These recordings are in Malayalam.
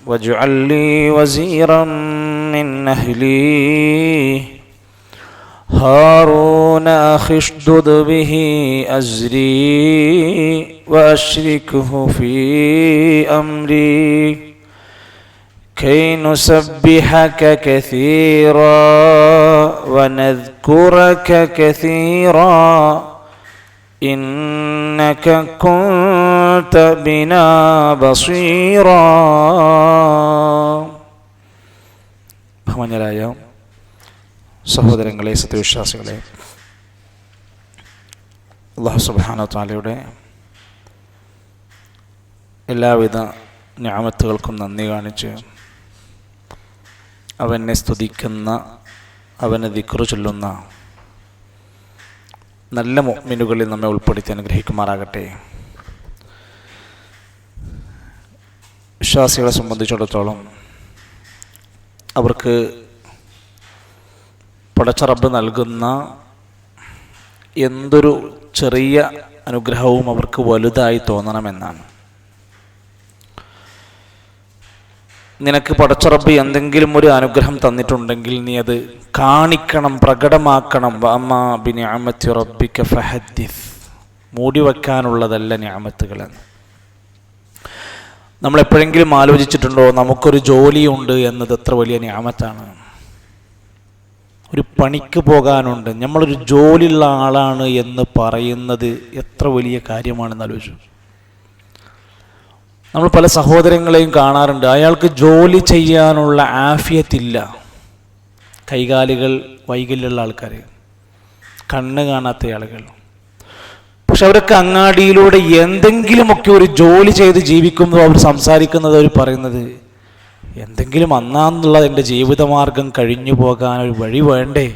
واجعل لي وزيرا من أهلي هارون أخي اشدد به أزري وأشركه في أمري كي نسبحك كثيرا ونذكرك كثيرا إنك كنت بنا بصيرا. ബഹുമാന്യരായ സഹോദരങ്ങളെ, സത്യവിശ്വാസികളെ, അല്ലാഹു സുബ്ഹാനഹു വ തആലയുടെ എല്ലാവിധ നിഅമത്തുകൾക്കും നന്ദി കാണിച്ച് അവനെ സ്തുതിക്കുന്ന, അവനെ ദിക്റ് ചൊല്ലുന്ന നല്ല മുഅ്മിനുകളിൽ നമ്മെ ഉൾപ്പെടുത്തി അനുഗ്രഹിക്കുമാറാകട്ടെ. വിശ്വാസികളെ സംബന്ധിച്ചിടത്തോളം അവർക്ക് പടച്ച റബ്ബ് നൽകുന്ന എന്തൊരു ചെറിയ അനുഗ്രഹവും അവർക്ക് വലുതായി തോന്നണമെന്നാണ്. നിനക്ക് പടച്ച റബ്ബ് എന്തെങ്കിലും ഒരു അനുഗ്രഹം തന്നിട്ടുണ്ടെങ്കിൽ നീ അത് കാണിക്കണം, പ്രകടമാക്കണം. വഅമ്മാ ബിനിഅമത്തി റബ്ബിക ഫഹദ്ദിസ്. മൂടി വയ്ക്കാനുള്ളതല്ല നിഅമത്തുകളെന്ന്. നമ്മൾ എപ്പോഴെങ്കിലും ആലോചിച്ചിട്ടുണ്ടോ നമുക്കൊരു ജോലിയുണ്ട് എന്നത് എത്ര വലിയ നിഅമത്താണ്? ഒരു പണിക്ക് പോകാനുണ്ട്, നമ്മളൊരു ജോലിയുള്ള ആളാണ് എന്ന് പറയുന്നത് എത്ര വലിയ കാര്യമാണെന്ന് ആലോചിച്ചു. നമ്മൾ പല സഹോദരങ്ങളെയും കാണാറുണ്ട്, അയാൾക്ക് ജോലി ചെയ്യാനുള്ള ആഫിയത്തില്ല. കൈകാലുകൾ വൈകല്യമുള്ള ആൾക്കാർ, കണ്ണ് കാണാത്ത ആളുകൾ, പക്ഷെ അവരൊക്കെ അങ്ങാടിയിലൂടെ എന്തെങ്കിലുമൊക്കെ ഒരു ജോലി ചെയ്ത് ജീവിക്കുമ്പോൾ അവർ സംസാരിക്കുന്നത്, അവർ പറയുന്നത്, എന്തെങ്കിലും അന്നാന്നുള്ള എൻ്റെ ജീവിതമാർഗം കഴിഞ്ഞു പോകാൻ ഒരു വഴി വേണ്ടേ?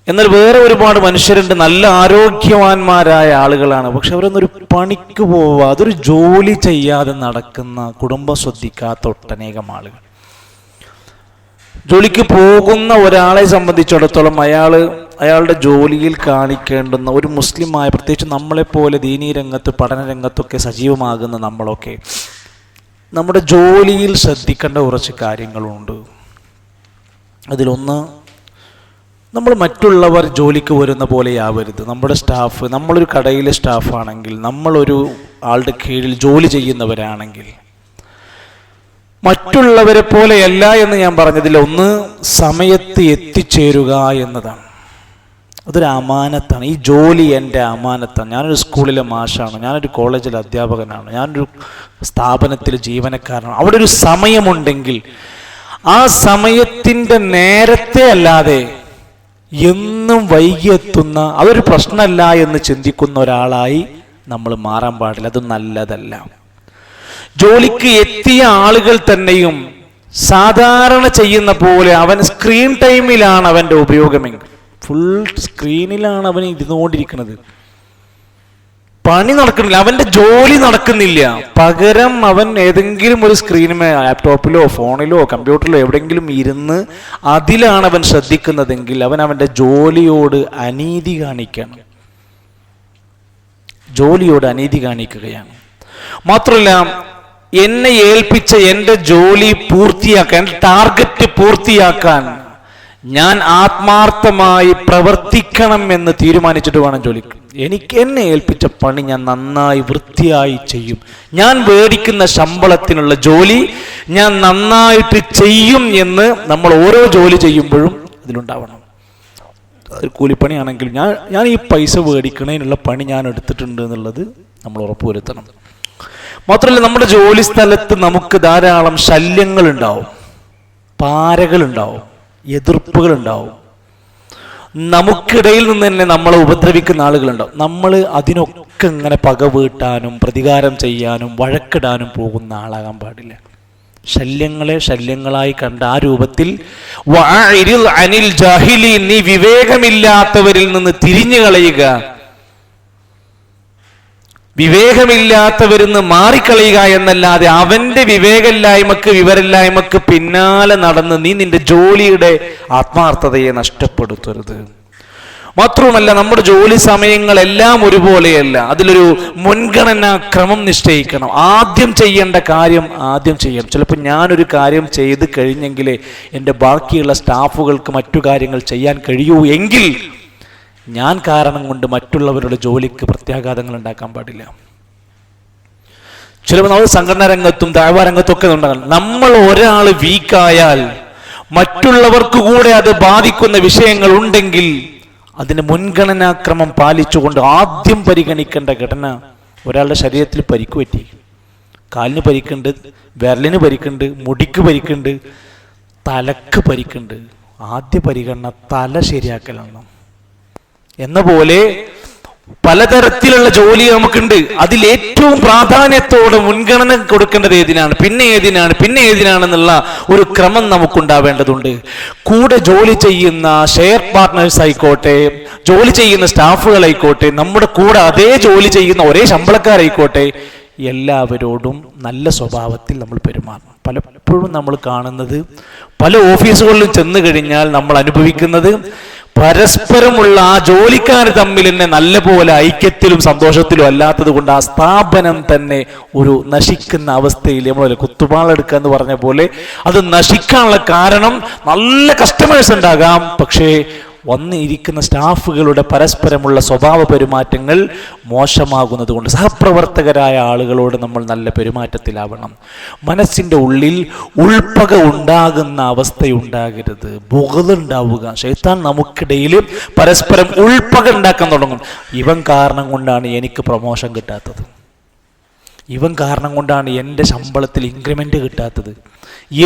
എന്നാൽ വേറെ ഒരുപാട് മനുഷ്യരുണ്ട്, നല്ല ആരോഗ്യവാന്മാരായ ആളുകളാണ്, പക്ഷെ അവരൊന്നൊരു പണിക്ക് പോവുക, അതൊരു ജോലി ചെയ്യാതെ നടക്കുന്ന, കുടുംബം ശ്രദ്ധിക്കാത്ത ഒട്ടനേകം ആളുകൾ. ജോലിക്ക് പോകുന്ന ഒരാളെ സംബന്ധിച്ചിടത്തോളം അയാളുടെ ജോലിയിൽ കാണിക്കേണ്ടുന്ന ഒരു മുസ്ലിമായ, പ്രത്യേകിച്ച് നമ്മളെപ്പോലെ ദീനീ രംഗത്ത് പഠന രംഗത്തൊക്കെ സജീവമാകുന്ന നമ്മളൊക്കെ നമ്മുടെ ജോലിയിൽ ശ്രദ്ധിക്കേണ്ട കുറച്ച് കാര്യങ്ങളുണ്ട്. അതിലൊന്ന്, നമ്മൾ മറ്റുള്ളവർ ജോലിക്ക് വരുന്ന പോലെയാവരുത്. നമ്മുടെ സ്റ്റാഫ്, നമ്മളൊരു കടയിലെ സ്റ്റാഫാണെങ്കിൽ, നമ്മളൊരു ആളുടെ കീഴിൽ ജോലി ചെയ്യുന്നവരാണെങ്കിൽ മറ്റുള്ളവരെ പോലെയല്ല എന്ന് ഞാൻ പറഞ്ഞതിൽ ഒന്ന്, സമയത്ത് എത്തിച്ചേരുക എന്നതാണ്. അതൊരു അമാനത്താണ്. ഈ ജോലി എൻ്റെ അമാനത്താണ്. ഞാനൊരു സ്കൂളിലെ മാഷാണ്, ഞാനൊരു കോളേജിലെ അധ്യാപകനാണ്, ഞാനൊരു സ്ഥാപനത്തിൽ ജീവനക്കാരനാണ്. അവിടെ ഒരു സമയമുണ്ടെങ്കിൽ ആ സമയത്തിൻ്റെ നേരത്തെ അല്ലാതെ എന്നും വൈകിയെത്തുന്ന, അതൊരു പ്രശ്നമല്ല എന്ന് ചിന്തിക്കുന്ന ഒരാളായി നമ്മൾ മാറാൻ പാടില്ല. അത് നല്ലതല്ല. ജോലിക്ക് എത്തിയ ആളുകൾ തന്നെയും സാധാരണ ചെയ്യുന്ന പോലെ അവൻ സ്ക്രീൻ ടൈമിലാണ് അവൻ്റെ ഉപയോഗമെങ്കിൽ, ഫുൾ സ്ക്രീനിലാണ് അവൻ ഇരുന്നുകൊണ്ടിരിക്കുന്നത്, പണി നടക്കുന്നില്ല, അവൻ്റെ ജോലി നടക്കുന്നില്ല. പകരം അവൻ ഏതെങ്കിലും ഒരു സ്ക്രീനിമേ, ലാപ്ടോപ്പിലോ ഫോണിലോ കമ്പ്യൂട്ടറിലോ എവിടെയെങ്കിലും ഇരുന്ന് അതിലാണ് അവൻ ശ്രദ്ധിക്കുന്നതെങ്കിൽ അവൻ അവൻ്റെ ജോലിയോട് അനീതി കാണിക്കുകയാണ്. ജോലിയോട് അനീതി കാണിക്കുകയാണ്. മാത്രമല്ല, എന്നെ ഏൽപ്പിച്ച എൻ്റെ ജോലി പൂർത്തിയാക്കാൻ, ടാർഗറ്റ് പൂർത്തിയാക്കാൻ ഞാൻ ആത്മാർത്ഥമായി പ്രവർത്തിക്കണം എന്ന് തീരുമാനിച്ചിട്ട് വേണം ജോലിക്ക്. എന്നെ ഏൽപ്പിച്ച പണി ഞാൻ നന്നായി വൃത്തിയായി ചെയ്യും. ഞാൻ മേടിക്കുന്ന ശമ്പളത്തിനുള്ള ജോലി ഞാൻ നന്നായിട്ട് ചെയ്യും എന്ന് നമ്മൾ ഓരോ ജോലി ചെയ്യുമ്പോഴും അതിലുണ്ടാവണം. ഒരു കൂലിപ്പണിയാണെങ്കിലും ഞാൻ ഈ പൈസ മേടിക്കണതിനുള്ള പണി ഞാൻ എടുത്തിട്ടുണ്ട് എന്നുള്ളത് നമ്മൾ ഉറപ്പുവരുത്തണം. മാത്രമല്ല, നമ്മുടെ ജോലി സ്ഥലത്ത് നമുക്ക് ധാരാളം ശല്യങ്ങളുണ്ടാവും, പാരകളുണ്ടാവും, എതിർപ്പുകളുണ്ടാവും. നമുക്കിടയിൽ നിന്ന് തന്നെ നമ്മളെ ഉപദ്രവിക്കുന്ന ആളുകളുണ്ടാവും. നമ്മൾ അതിനൊക്കെ ഇങ്ങനെ പക വീട്ടാനും പ്രതികാരം ചെയ്യാനും വഴക്കിടാനും പോകുന്ന ആളാകാൻ പാടില്ല. ശല്യങ്ങളെ ശല്യങ്ങളായി കണ്ട ആ രൂപത്തിൽ അനിൽ ജാഹിലീൻ, നീ വിവേകമില്ലാത്തവരിൽ നിന്ന് തിരിഞ്ഞു കളയുക, വിവേകമില്ലാത്തവരിന്ന് മാറിക്കളയുക എന്നല്ലാതെ അവന്റെ വിവേകമില്ലായ്മക്ക് വിവരമില്ലായ്മക്ക് പിന്നാലെ നടന്ന് നീ നിന്റെ ജോലിയുടെ ആത്മാർത്ഥതയെ നഷ്ടപ്പെടുത്തരുത്. മാത്രവുമല്ല നമ്മുടെ ജോലി സമയങ്ങളെല്ലാം ഒരുപോലെയല്ല. അതിലൊരു മുൻഗണനാ ക്രമം നിശ്ചയിക്കണം. ആദ്യം ചെയ്യേണ്ട കാര്യം ആദ്യം ചെയ്യണം. ചിലപ്പോൾ ഞാനൊരു കാര്യം ചെയ്ത് കഴിഞ്ഞെങ്കിലേ എൻ്റെ ബാക്കിയുള്ള സ്റ്റാഫുകൾക്ക് മറ്റു കാര്യങ്ങൾ ചെയ്യാൻ കഴിയൂ എങ്കിൽ ഞാൻ കാരണം കൊണ്ട് മറ്റുള്ളവരുടെ ജോലിക്ക് പ്രത്യാഘാതങ്ങൾ ഉണ്ടാക്കാൻ പാടില്ല. ചിലപ്പോൾ നമ്മൾ സംഘടനാ രംഗത്തും ദഅ്വ രംഗത്തും ഒക്കെ ഉണ്ടാകണം. നമ്മൾ ഒരാൾ വീക്കായാൽ മറ്റുള്ളവർക്ക് കൂടെ അത് ബാധിക്കുന്ന വിഷയങ്ങൾ ഉണ്ടെങ്കിൽ അതിന് മുൻഗണനാക്രമം പാലിച്ചുകൊണ്ട് ആദ്യം പരിഗണിക്കേണ്ട ഘടന, ഒരാളുടെ ശരീരത്തിൽ പരിക്ക് പറ്റി, കാലിന് പരിക്കുണ്ട്, വിരലിന് പരിക്കുണ്ട്, മുടിക്ക് പരിക്കുണ്ട്, തലക്ക് പരിക്കുണ്ട്, ആദ്യ പരിഗണന തല ശരിയാക്കലാണ്. എന്ന പോലെ പലതരത്തിലുള്ള ജോലി നമുക്കുണ്ട്. അതിൽ ഏറ്റവും പ്രാധാന്യത്തോടെ മുൻഗണന കൊടുക്കേണ്ടത് ഏതിനാണ്, പിന്നെ ഏതിനാണെന്നുള്ള ഒരു ക്രമം നമുക്കുണ്ടാവേണ്ടതുണ്ട്. കൂടെ ജോലി ചെയ്യുന്ന ഷെയർ പാർട്ട്നേഴ്സ് ആയിക്കോട്ടെ, ജോലി ചെയ്യുന്ന സ്റ്റാഫുകളായിക്കോട്ടെ, നമ്മുടെ കൂടെ അതേ ജോലി ചെയ്യുന്ന ഒരേ ശമ്പളക്കാരായിക്കോട്ടെ, എല്ലാവരോടും നല്ല സ്വഭാവത്തിൽ നമ്മൾ പെരുമാറണം. പലപ്പോഴും നമ്മൾ കാണുന്നത്, പല ഓഫീസുകളിലും ചെന്ന് കഴിഞ്ഞാൽ നമ്മൾ അനുഭവിക്കുന്നത്, പരസ്പരമുള്ള ആ ജോലിക്കാർ തമ്മിൽ തന്നെ നല്ലപോലെ ഐക്യത്തിലും സന്തോഷത്തിലും അല്ലാത്തത് കൊണ്ട് ആ സ്ഥാപനം തന്നെ ഒരു നശിക്കുന്ന അവസ്ഥയിൽ, നമ്മൾ കുത്തുപാളെടുക്കുക എന്ന് പറഞ്ഞ പോലെ അത് നശിക്കാനുള്ള കാരണം നല്ല കസ്റ്റമേഴ്സ് ഉണ്ടാകാം, പക്ഷേ വന്നിരിക്കുന്ന സ്റ്റാഫുകളുടെ പരസ്പരമുള്ള സ്വഭാവ പെരുമാറ്റങ്ങൾ മോശമാകുന്നത് കൊണ്ട് സഹപ്രവർത്തകരായ ആളുകളോട് നമ്മൾ നല്ല പെരുമാറ്റത്തിലാവണം. മനസ്സിൻ്റെ ഉള്ളിൽ ഉൾപ്പക ഉണ്ടാകുന്ന അവസ്ഥയുണ്ടാകരുത്, ബുഗ്ദ്. ശൈത്താൻ നമുക്കിടയിൽ പരസ്പരം ഉൾപ്പക ഉണ്ടാക്കാൻ തുടങ്ങും. ഇവൻ കാരണം കൊണ്ടാണ് എനിക്ക് പ്രൊമോഷൻ കിട്ടാത്തത്, ഇവൻ കാരണം കൊണ്ടാണ് എൻ്റെ ശമ്പളത്തിൽ ഇൻക്രിമെന്റ് കിട്ടാത്തത്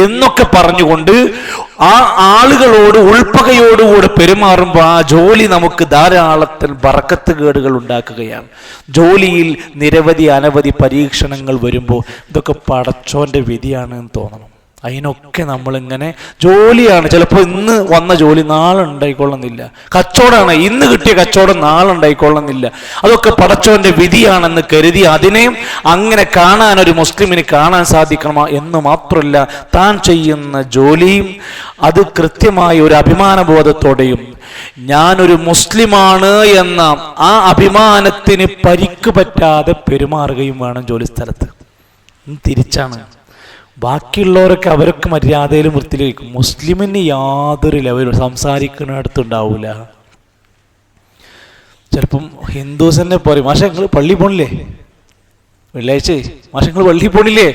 എന്നൊക്കെ പറഞ്ഞുകൊണ്ട് ആ ആളുകളോട് ഉൾപ്പകയോടുകൂടെ പെരുമാറുമ്പോൾ ആ ജോലി നമുക്ക് ധാരാളത്തിൽ ബറക്കത്ത് കേടുകൾ ഉണ്ടാക്കുകയാണ്. ജോലിയിൽ അനവധി പരീക്ഷണങ്ങൾ വരുമ്പോൾ ഇതൊക്കെ പടച്ചോന്റെ വിധിയാണ് എന്ന് തോന്നണം. അതിനൊക്കെ നമ്മളിങ്ങനെ ജോലിയാണ്, ചിലപ്പോൾ ഇന്ന് വന്ന ജോലി നാളെ ഉണ്ടായിക്കൊള്ളുന്നില്ല. കച്ചവടമാണ്, ഇന്ന് കിട്ടിയ കച്ചവടം നാളെ ഉണ്ടായിക്കൊള്ളുന്നില്ല. അതൊക്കെ പടച്ചോന്റെ വിധിയാണെന്ന് കരുതി അതിനെയും അങ്ങനെ കാണാൻ ഒരു മുസ്ലിമിന് കാണാൻ സാധിക്കണമോ എന്ന് മാത്രമല്ല, താൻ ചെയ്യുന്ന ജോലിയും അത് കൃത്യമായ ഒരു അഭിമാനബോധത്തോടെയും ഞാനൊരു മുസ്ലിമാണ് എന്ന ആ അഭിമാനത്തിന് പരിക്ക് പറ്റാതെ പെരുമാറുകയും വേണം ജോലി സ്ഥലത്ത്. തിരിച്ചാണ് ബാക്കിയുള്ളവരൊക്കെ അവരൊക്കെ മര്യാദയിലും വൃത്തിയിലേക്കും, മുസ്ലിമിന് യാതൊരു ലെവലും സംസാരിക്കുന്നിടത്തുണ്ടാവൂല. ചിലപ്പം ഹിന്ദുസ് തന്നെ പറയും, മാഷെ നിങ്ങൾ പള്ളി പോണില്ലേ, വെള്ളിയാഴ്ച മാഷെ നിങ്ങൾ പള്ളി പോണില്ലേ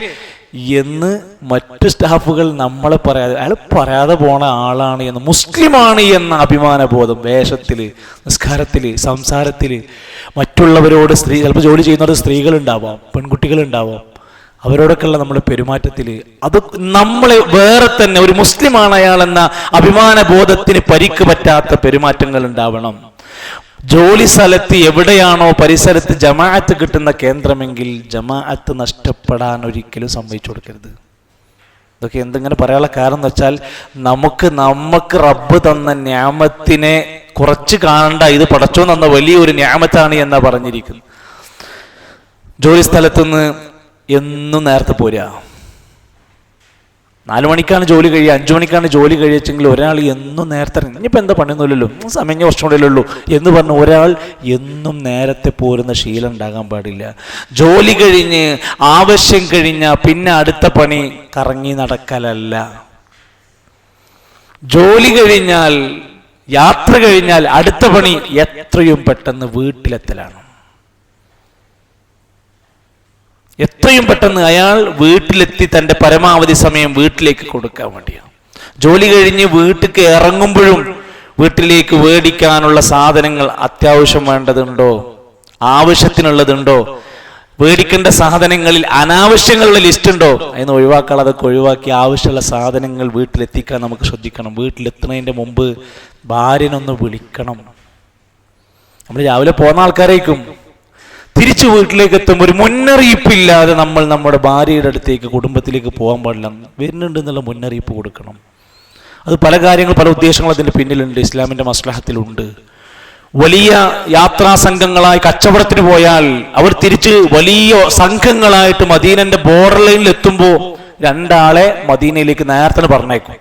എന്ന് മറ്റു സ്റ്റാഫുകൾ നമ്മളെ പറയാതെ, അയാൾ പറയാതെ പോണ ആളാണ് എന്ന്, മുസ്ലിമാണ് എന്ന അഭിമാനബോധം വേഷത്തില്, നിസ്കാരത്തില്, സംസാരത്തില്, മറ്റുള്ളവരോട് ചിലപ്പോൾ ജോലി ചെയ്യുന്നവർ സ്ത്രീകളുണ്ടാവാം, പെൺകുട്ടികളുണ്ടാവാം, അവരോടൊക്കെയുള്ള നമ്മുടെ പെരുമാറ്റത്തിൽ അത് നമ്മളെ വേറെ തന്നെ ഒരു മുസ്ലിമാണ് അയാളെന്ന അഭിമാന ബോധത്തിന് പരിക്ക് പറ്റാത്ത പെരുമാറ്റങ്ങൾ ഉണ്ടാവണം. ജോലി സ്ഥലത്ത് എവിടെയാണോ പരിസരത്ത് ജമാഅത്ത് കിട്ടുന്ന കേന്ദ്രമെങ്കിൽ ജമാഅത്ത് നഷ്ടപ്പെടാൻ ഒരിക്കലും സമ്മതിച്ചു കൊടുക്കരുത്. ഇതൊക്കെ എന്തെങ്കിലും പറയാനുള്ള കാരണം എന്ന് വെച്ചാൽ, നമുക്ക് റബ്ബ് തന്ന ന്യാമത്തിനെ കുറച്ച് കാണണ്ട, ഇത് പടച്ചോ തന്ന വലിയൊരു ന്യാമത്താണ് എന്നാ പറഞ്ഞിരിക്കുന്നത്. ജോലി സ്ഥലത്തുനിന്ന് എന്നും നേരത്തെ പോരാ. 4 മണിക്കാണ് ജോലി കഴിയുക, 5 മണിക്കാണ് ജോലി കഴിച്ചെങ്കിൽ ഒരാൾ എന്നും നേരത്തെ ഇറങ്ങി, ഇനിയിപ്പോൾ എന്താ പണിയൊന്നുമില്ലല്ലോ, സമയം കുറച്ചും കൂടെ ഉള്ളൂ എന്ന് പറഞ്ഞ് ഒരാൾ എന്നും നേരത്തെ പോരുന്ന ശീലം ഉണ്ടാകാൻ പാടില്ല. ജോലി കഴിഞ്ഞ് ആവശ്യം കഴിഞ്ഞാൽ പിന്നെ അടുത്ത പണി കറങ്ങി നടക്കലല്ല. ജോലി കഴിഞ്ഞാൽ, യാത്ര കഴിഞ്ഞാൽ അടുത്ത പണി എത്രയും പെട്ടെന്ന് വീട്ടിലെത്തലാണ്. എത്രയും പെട്ടെന്ന് അയാൾ വീട്ടിലെത്തി തൻ്റെ പരമാവധി സമയം വീട്ടിലേക്ക് കൊടുക്കാൻ വേണ്ടിയാണ്. ജോലി കഴിഞ്ഞ് വീട്ടിലേക്ക് ഇറങ്ങുമ്പോഴും വീട്ടിലേക്ക് മേടിക്കാനുള്ള സാധനങ്ങൾ അത്യാവശ്യം വേണ്ടതുണ്ടോ, ആവശ്യത്തിനുള്ളതുണ്ടോ, മേടിക്കേണ്ട സാധനങ്ങളിൽ അനാവശ്യങ്ങളുടെ ലിസ്റ്റ് ഉണ്ടോ, അതിന് ഒഴിവാക്കാൻ അതൊക്കെ ഒഴിവാക്കി ആവശ്യമുള്ള സാധനങ്ങൾ വീട്ടിലെത്തിക്കാൻ നമുക്ക് ശ്രദ്ധിക്കണം. വീട്ടിലെത്തുന്നതിൻ്റെ മുമ്പ് ഭാര്യനൊന്ന് വിളിക്കണം. നമ്മൾ രാവിലെ പോകുന്ന ആൾക്കാരായിരിക്കും, തിരിച്ചു വീട്ടിലേക്ക് എത്തുമ്പോൾ ഒരു മുന്നറിയിപ്പില്ലാതെ നമ്മൾ നമ്മുടെ ഭാര്യയുടെ അടുത്തേക്ക്, കുടുംബത്തിലേക്ക് പോകാൻ പാടില്ല. വരുന്നുണ്ട് എന്നുള്ള മുന്നറിയിപ്പ് കൊടുക്കണം. അത് പല കാര്യങ്ങൾ, പല ഉദ്ദേശങ്ങൾ അതിൻ്റെ പിന്നിലുണ്ട്, ഇസ്ലാമിൻ്റെ മസ്ലഹത്തിലുണ്ട്. വലിയ യാത്രാ സംഘങ്ങളായി കച്ചവടത്തിന് പോയാൽ അവർ തിരിച്ച് വലിയ സംഘങ്ങളായിട്ട് മദീനന്റെ ബോർഡർ ലൈനിൽ എത്തുമ്പോൾ 2 ആളെ മദീനയിലേക്ക് നേരത്തെ പറഞ്ഞേക്കും.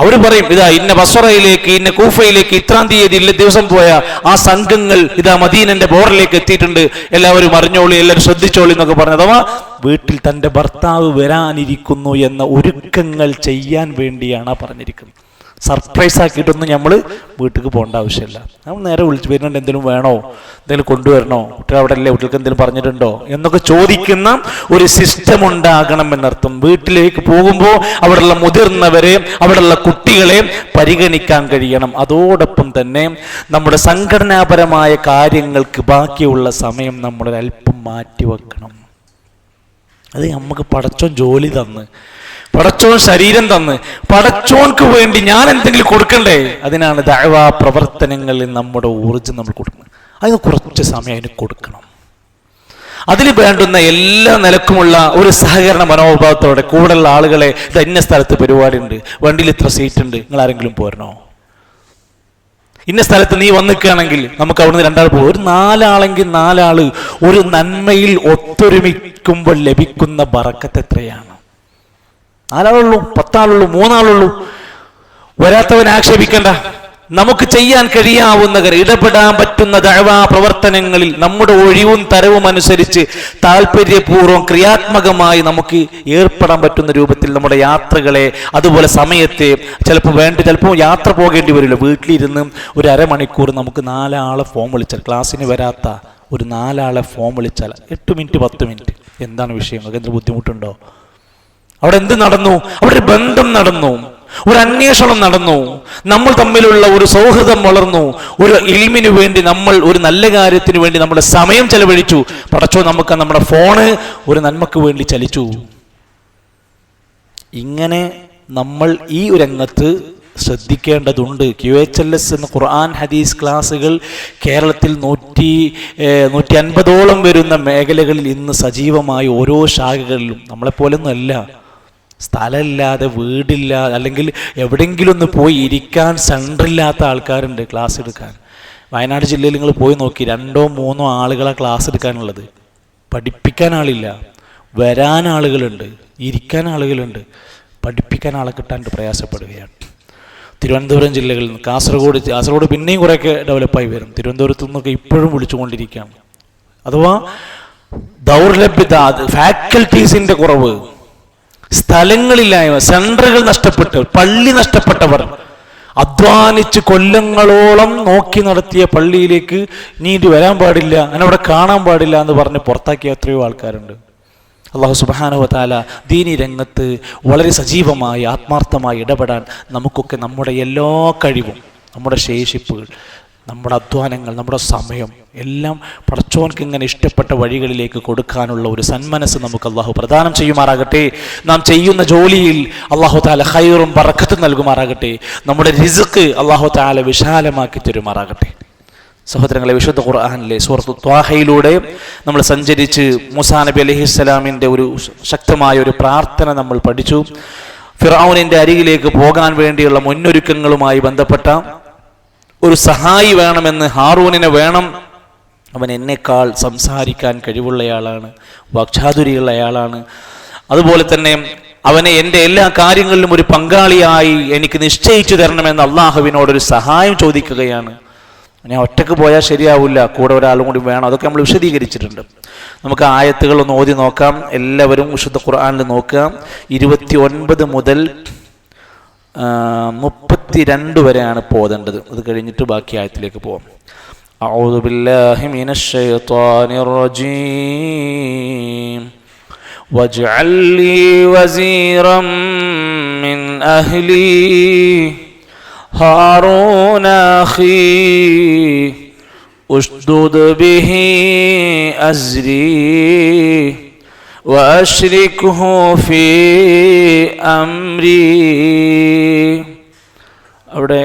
അവർ പറയും, ഇതാ ഇന്ന ബസ്വറയിലേക്ക്, ഇന്ന കൂഫയിലേക്ക് ഇത്രാം തീയതി ഇല്ല ദിവസം പോയ ആ സംഘങ്ങൾ ഇതാ മദീനന്റെ ബോർഡറിലേക്ക് എത്തിയിട്ടുണ്ട്, എല്ലാവരും അറിഞ്ഞോളി, എല്ലാവരും ശ്രദ്ധിച്ചോളി എന്നൊക്കെ പറഞ്ഞു. അഥവാ വീട്ടിൽ തൻ്റെ ഭർത്താവ് വരാനിരിക്കുന്നു എന്ന ഒരുക്കങ്ങൾ ചെയ്യാൻ വേണ്ടിയാണ് പറഞ്ഞിരിക്കുന്നത്. സർപ്രൈസ് ആക്കിയിട്ടൊന്നും നമ്മൾ വീട്ടിൽ പോകേണ്ട ആവശ്യമില്ല. നമ്മൾ നേരെ വിളിച്ച് വരുന്നുണ്ട്, എന്തെങ്കിലും വേണോ, എന്തെങ്കിലും കൊണ്ടുവരണോ, കുട്ടികൾ അവിടെ അല്ലേ, കുട്ടികൾക്ക് എന്തെങ്കിലും പറഞ്ഞിട്ടുണ്ടോ എന്നൊക്കെ ചോദിക്കുന്ന ഒരു സിസ്റ്റം ഉണ്ടാകണം എന്നർത്ഥം. വീട്ടിലേക്ക് പോകുമ്പോൾ അവിടെയുള്ള മുതിർന്നവരെ, അവിടെയുള്ള കുട്ടികളെ പരിഗണിക്കാൻ കഴിയണം. അതോടൊപ്പം തന്നെ നമ്മുടെ സംഘടനാപരമായ കാര്യങ്ങൾക്ക് ബാക്കിയുള്ള സമയം നമ്മളൊരല്പം മാറ്റിവെക്കണം. അത് നമുക്ക് പടച്ചോൻ ജോലി തന്ന്, പടച്ചോൻ ശരീരം തന്ന്, പടച്ചോൻക്ക് വേണ്ടി ഞാൻ എന്തെങ്കിലും കൊടുക്കണ്ടേ? അതിനാണ് ദഅവാ പ്രവർത്തനങ്ങളിൽ നമ്മുടെ ഊർജ്ജം നമ്മൾ കൊടുക്കുന്നത്. അതിന് കുറച്ച് സമയം അതിന് കൊടുക്കണം. അതിൽ വേണ്ടുന്ന എല്ലാ നിലക്കുമുള്ള ഒരു സഹകരണ മനോഭാവത്തോടെ കൂടെയുള്ള ആളുകളെ, ഇന്ന സ്ഥലത്ത് പരിപാടി ഉണ്ട്, വണ്ടിയിൽ ഇത്ര സീറ്റ് ഉണ്ട്, നിങ്ങൾ ആരെങ്കിലും പോരണോ? ഇന്ന സ്ഥലത്ത് നീ വന്നിക്കുകയാണെങ്കിൽ നമുക്ക് അവിടുന്ന് 2 ആൾ പോകും. ഒരു 4 ആളെങ്കിൽ 4 ആള് ഒരു നന്മയിൽ ഒത്തൊരുമിക്കുമ്പോൾ ലഭിക്കുന്ന ബറക്കത്ത് എത്രയാണ്? 4 ആളുള്ളൂ, 10 ആളുള്ളൂ, 3 ആളുള്ളൂ, വരാത്തവൻ ആക്ഷേപിക്കണ്ട. നമുക്ക് ചെയ്യാൻ കഴിയാവുന്ന ഇടപെടാൻ പറ്റുന്ന ദഅവാ പ്രവർത്തനങ്ങളിൽ നമ്മുടെ ഒഴിവും തരവും അനുസരിച്ച് താല്പര്യപൂർവ്വം ക്രിയാത്മകമായി നമുക്ക് ഏർപ്പെടാൻ പറ്റുന്ന രൂപത്തിൽ നമ്മുടെ യാത്രകളെ, അതുപോലെ സമയത്തെ, ചിലപ്പോൾ യാത്ര പോകേണ്ടി വരില്ല, വീട്ടിലിരുന്ന് ഒരു അരമണിക്കൂർ നമുക്ക് 4 ആളെ ഫോൺ വിളിച്ചാൽ, ക്ലാസ്സിന് വരാത്ത ഒരു 4 ആളെ ഫോൺ വിളിച്ചാൽ 8 മിനിറ്റ് 10 മിനിറ്റ്, എന്താണ് വിഷയം, എന്തെങ്കിലും ബുദ്ധിമുട്ടുണ്ടോ? അവിടെ എന്ത് നടന്നു? അവിടെ ഒരു ബന്ധം നടന്നു, ഒരു അന്വേഷണം നടന്നു, നമ്മൾ തമ്മിലുള്ള ഒരു സൗഹൃദം വളർന്നു, ഒരു ഇൽമിനു വേണ്ടി നമ്മൾ ഒരു നല്ല കാര്യത്തിന് വേണ്ടി നമ്മുടെ സമയം ചെലവഴിച്ചു. പടച്ചോ നമുക്ക് നമ്മുടെ ഫോണ് ഒരു നന്മക്ക് വേണ്ടി ചലിച്ചു. ഇങ്ങനെ നമ്മൾ ഈ രംഗത്ത് ശ്രദ്ധിക്കേണ്ടതുണ്ട്. QHLS എന്ന ഖുർആൻ ഹദീസ് ക്ലാസ്സുകൾ കേരളത്തിൽ 150ഓളം വരുന്ന മേഖലകളിൽ ഇന്ന് സജീവമായി ഓരോ ശാഖകളിലും. നമ്മളെപ്പോലൊന്നും അല്ല, സ്ഥലമില്ലാതെ, വീടില്ലാതെ, അല്ലെങ്കിൽ എവിടെയെങ്കിലും ഒന്ന് പോയി ഇരിക്കാൻ സെൻ്ററില്ലാത്ത ആൾക്കാരുണ്ട് ക്ലാസ് എടുക്കാൻ. വയനാട് ജില്ലയിൽ നിങ്ങൾ പോയി നോക്കി, 2 or 3 ആളുകളാണ് ക്ലാസ് എടുക്കാനുള്ളത്. പഠിപ്പിക്കാൻ ആളില്ല, വരാൻ ആളുകളുണ്ട്, ഇരിക്കാൻ ആളുകളുണ്ട്, പഠിപ്പിക്കാൻ ആളെ കിട്ടാൻ പ്രയാസപ്പെടുകയാണ്. തിരുവനന്തപുരം ജില്ലകളിൽ നിന്ന് കാസർഗോഡ് പിന്നെയും കുറേയൊക്കെ ഡെവലപ്പായി വരും. തിരുവനന്തപുരത്തു നിന്നൊക്കെ ഇപ്പോഴും വിളിച്ചുകൊണ്ടിരിക്കുകയാണ്. അഥവാ ദൗർലഭ്യത, ഫാക്കൽറ്റീസിൻ്റെ കുറവ്, സ്ഥലങ്ങളില്ലായ്മ, സെന്ററുകൾ നഷ്ടപ്പെട്ട്, പള്ളി നഷ്ടപ്പെട്ടവർ, അധ്വാനിച്ച് കൊല്ലങ്ങളോളം നോക്കി നടത്തിയ പള്ളിയിലേക്ക് നീ വരാൻ പാടില്ല, എന്നവിടെ കാണാൻ പാടില്ല എന്ന് പറഞ്ഞ് പുറത്താക്കിയ എത്രയോ ആൾക്കാരുണ്ട്. അല്ലാഹു സുബ്ഹാനഹു വ തആല ദീനി രംഗത്ത് വളരെ സജീവമായി ആത്മാർത്ഥമായി ഇടപെടാൻ നമുക്കൊക്കെ നമ്മുടെ എല്ലാ കഴിവും, നമ്മുടെ ശേഷിപ്പുകൾ, നമ്മുടെ അധ്വാനങ്ങൾ, നമ്മുടെ സമയം എല്ലാം പടച്ചോൻക്ക് ഇങ്ങനെ ഇഷ്ടപ്പെട്ട വഴികളിലേക്ക് കൊടുക്കാനുള്ള ഒരു സന്മനസ് നമുക്ക് അള്ളാഹു പ്രദാനം ചെയ്യുമാറാകട്ടെ. നാം ചെയ്യുന്ന ജോലിയിൽ അള്ളാഹു തആല ഖൈറും ബറക്കത്തും നൽകുമാറാകട്ടെ. നമ്മുടെ റിസ്ക് അള്ളാഹു തആല വിശാലമാക്കി തരുമാറാകട്ടെ. സഹോദരങ്ങളെ, വിശുദ്ധ ഖുർആനിലെ സൂറത്തു ത്വാഹയിലൂടെ നമ്മൾ സഞ്ചരിച്ച് മൂസാ നബി അലൈഹിസ്സലാമിൻ്റെ ഒരു ശക്തമായ ഒരു പ്രാർത്ഥന നമ്മൾ പഠിച്ചു. ഫിർഔനിൻ്റെ അരികിലേക്ക് പോകാൻ വേണ്ടിയുള്ള മുന്നൊരുക്കങ്ങളുമായി ബന്ധപ്പെട്ട ഒരു സഹായി വേണമെന്ന്, ഹാറൂനിനെ വേണം, അവൻ എന്നെക്കാൾ സംസാരിക്കാൻ കഴിവുള്ളയാളാണ്, വാക്ചാതുരിയുള്ളയാളാണ്, അതുപോലെ തന്നെ അവനെ എൻ്റെ എല്ലാ കാര്യങ്ങളിലും ഒരു പങ്കാളിയായി എനിക്ക് നിശ്ചയിച്ചു തരണമെന്ന് അള്ളാഹുവിനോടൊരു സഹായം ചോദിക്കുകയാണ്. ഞാൻ ഒറ്റക്ക് പോയാൽ ശരിയാവില്ല, കൂടെ ഒരാളും കൂടി വേണം. അതൊക്കെ നമ്മൾ വിശദീകരിച്ചിട്ടുണ്ട്. നമുക്ക് ആയത്തുകളൊന്ന് ഓതി നോക്കാം. എല്ലാവരും വിശുദ്ധ ഖുർആനിൽ നോക്കുക. 29 മുതൽ 32 വരെയാണ് പോകേണ്ടത്. അത് കഴിഞ്ഞിട്ട് ബാക്കി ആയത്തിലേക്ക് പോകാം. അഊദു ബില്ലാഹി മിനശ് ശൈത്വാനിർ റജീം. വജ്അൽ ലീ വസീറൻ മിൻ അഹ്ലി ഹാറൂന അഖീ ഉശ്ദുദ് ബിഹി അസ്രി വഅശ്രിക്ഹു ഫീ അംരി. അവിടെ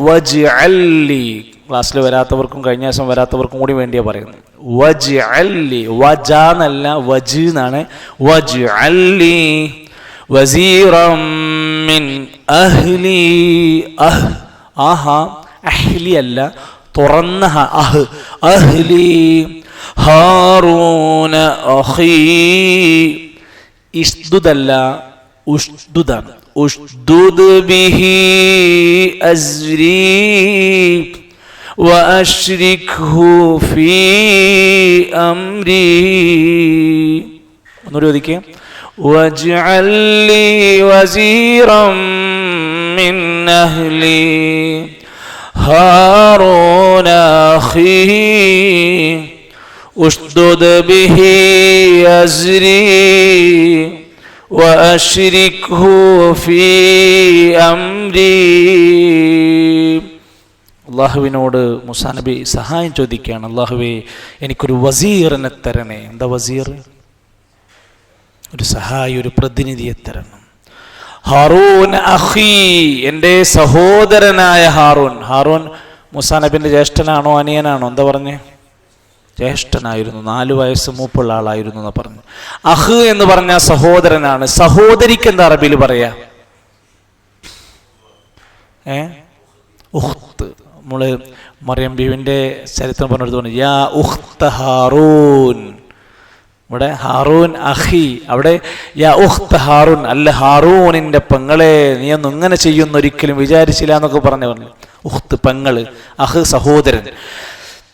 വജ്അൽ ലീ, ക്ലാസ്സിൽ വരാത്തവർക്കും കഴിഞ്ഞ ദിവസം വരാത്തവർക്കും കൂടി വേണ്ടിയാണ് പറയുന്നത്. വജ്അൽ ലീ, വജാ എന്നല്ല വജ് എന്നാണ്. വജ്അൽ ലീ വസീറൻ മിൻ അഹ്ലി. അഹ്ലി അല്ല, തുറന്ന അഹ്ലി ഹാറൂന അഖീ. ഇസ്ദുദല്ല, ഉഷ്ദുദാണ്. ഉഷ്ദുദ് ബിഹി അസ്രി വഅശ്രിക്ഹു ഫീ അംരി. ഒന്നുകൂടി ഓദിക്കേ. വജ്അൽ ലീ വസീറൻ മിൻ അഹ്ലി ഹാറൂന അഖീ ഉഷ്ദുദ് ബിഹി അസ്രി വഅശ്രിക്ഹു ഫീ അംരി. അള്ളാഹുവിനോട് മൂസാ നബി സഹായം ചോദിക്കുകയാണ്. അള്ളാഹുവേ, എനിക്കൊരു വസീറിനെ തരണേ. എന്താ വസീർ? ഒരു സഹായി, ഒരു പ്രതിനിധിയെ തരണം. ഹാറൂൻ അഖീ, എൻ്റെ സഹോദരനായ ഹാറൂൻ. ഹാറൂൻ മൂസാ നബിൻ്റെ ജ്യേഷ്ഠനാണോ അനിയനാണോ? എന്താ പറഞ്ഞേ? ജ്യേഷ്ഠനായിരുന്നു, 4 വയസ്സ് മൂപ്പുള്ള ആളായിരുന്നു എന്ന് പറഞ്ഞു. അഹ് എന്ന് പറഞ്ഞ സഹോദരനാണ്. സഹോദരിക്ക് എന്താ അറബിയിൽ പറയാ? ഉഖ്ത്. നമ്മള് മറിയം ബീവിന്റെ ചരിത്രം പറഞ്ഞെടുത്തു, യാ ഉഖ്ത ഹാറൂൻ. ഇവിടെ ഹാറൂൻ അഖി, അവിടെ യാ ഉഖ്ത ഹാറൂൻ. അല്ല ഹാറൂനിന്റെ പെങ്ങളെ, നീ ഒന്നും ഇങ്ങനെ ചെയ്യുന്ന ഒരിക്കലും വിചാരിച്ചില്ല എന്നൊക്കെ പറഞ്ഞു. ഉഖ്ത് പെങ്ങള്, അഹ് സഹോദരൻ.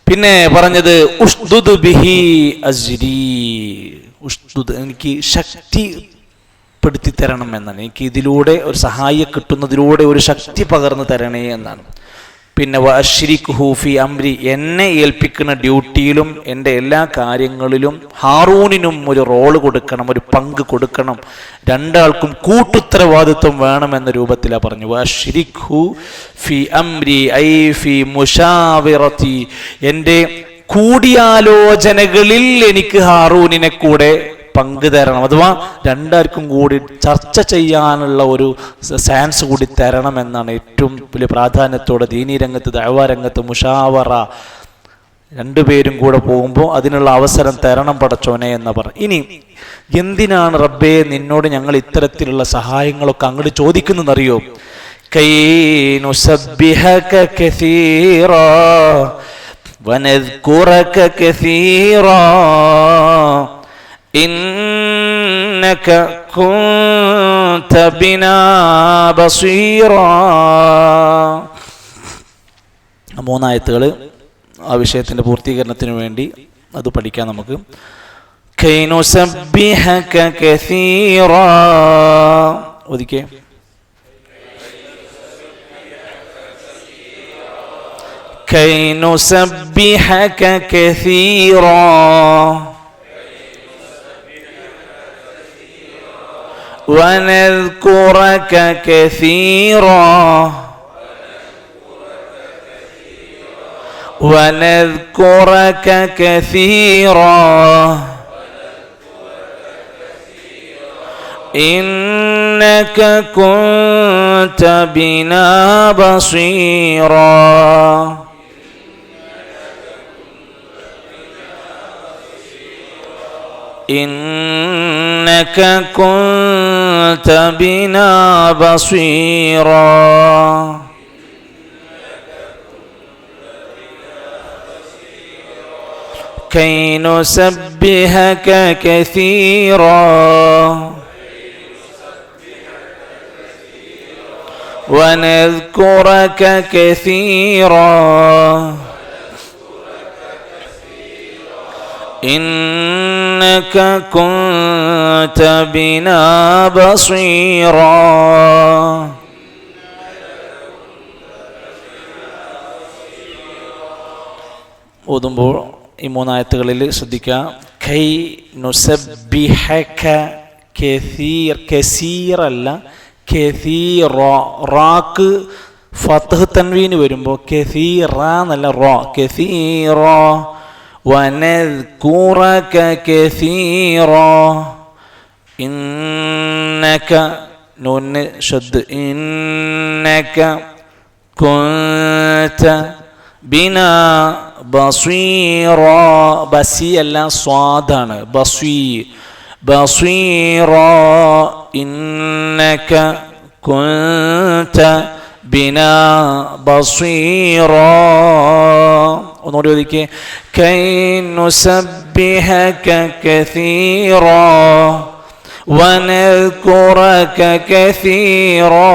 പിന്നെ പറഞ്ഞത് ഉഷ്ദുദ് ബിഹി അസ്രി. ഉഷ്ദുദ്, എനിക്ക് ശക്തിപ്പെടുത്തി തരണം എന്നാണ്. എനിക്ക് ഇതിലൂടെ ഒരു സഹായം കിട്ടുന്നതിലൂടെ ഒരു ശക്തി പകർന്നു തരണേ എന്നാണ്. പിന്നെ വഅശ്രിക്ഹു ഫീ അംരി, എന്നെ ഏൽപ്പിക്കുന്ന ഡ്യൂട്ടിയിലും എൻ്റെ എല്ലാ കാര്യങ്ങളിലും ഹാറൂനിനും ഒരു റോള് കൊടുക്കണം, ഒരു പങ്ക് കൊടുക്കണം. രണ്ടാൾക്കും കൂട്ടുത്തരവാദിത്വം വേണമെന്ന രൂപത്തിലാണ് പറഞ്ഞു. വഅശ്രിക്ഹു ഫീ അംരി ഐ ഫീ മുശാവിറതി, എൻ്റെ കൂടിയാലോചനകളിൽ എനിക്ക് ഹാറൂനിനെ കൂടെ പങ്ക് തരണം. അഥവാ രണ്ടാർക്കും കൂടി ചർച്ച ചെയ്യാനുള്ള ഒരു ചാൻസ് കൂടി തരണം എന്നാണ് ഏറ്റവും വലിയ പ്രാധാന്യത്തോടെ ദീനീ രംഗത്ത്, ദഅ്വാ രംഗത്ത് മുഷാവറ, രണ്ടുപേരും കൂടെ പോകുമ്പോൾ അതിനുള്ള അവസരം തരണം പടച്ചോനെ എന്ന് പറഞ്ഞു. ഇനി എന്തിനാണ് റബ്ബേ നിന്നോട് ഞങ്ങൾ ഇത്തരത്തിലുള്ള സഹായങ്ങളൊക്കെ അങ്ങോട്ട് ചോദിക്കുന്നറിയോ? കൈ നുസബ്ബിഹക കസീറാ വനദ്കുറക കസീറാ ഇന്നക കുൻത ബിനാ ബസീറാ. 3 ആയത്തുകൾ ആ വിഷയത്തിന്റെ പൂർത്തീകരണത്തിന് വേണ്ടി അത് പഠിക്കാം നമുക്ക്. കൈ നുസബ്ബിഹക കസീറാ. ഒതുക്കേ. കൈ നുസബ്ബിഹക കസീറാ ونذكرك كثيرا ونذكرك كثيرا إنك كنت بنا بصيرا. إنك كنت بنا بصيرا. كي نسبحك كثيرا ونذكرك كثيرا إنك كنت بنا بصيرا. ഓതുമ്പോൾ ഈ 3 ആയത്തുകളിൽ ശ്രദ്ധിക്കാം. കൈ നുസബ്ബിഹക കസീർ, കസീർ അല്ല കസീറ. റാക്ക് ഫത്ഹ് തൻവീന് വരുമ്പോൾ കസീറ എന്നല്ല, റോ കസീറ. വനദ്കുറക കസീറാ ഇന്നക നൂന് ഷദ് ഇന്നക കുൻത ബിനാ ബസീറാ. ബസി അല്ല സ്വാദാണ്, ബസീറാ. ഇന്നക കുൻത ബിനാ ബസീറാ. ഒന്നുകൂടി ഒതുക്കി. കൈ നുസബ്ബിഹക കസീറാ വനദ്കുറക കസീറാ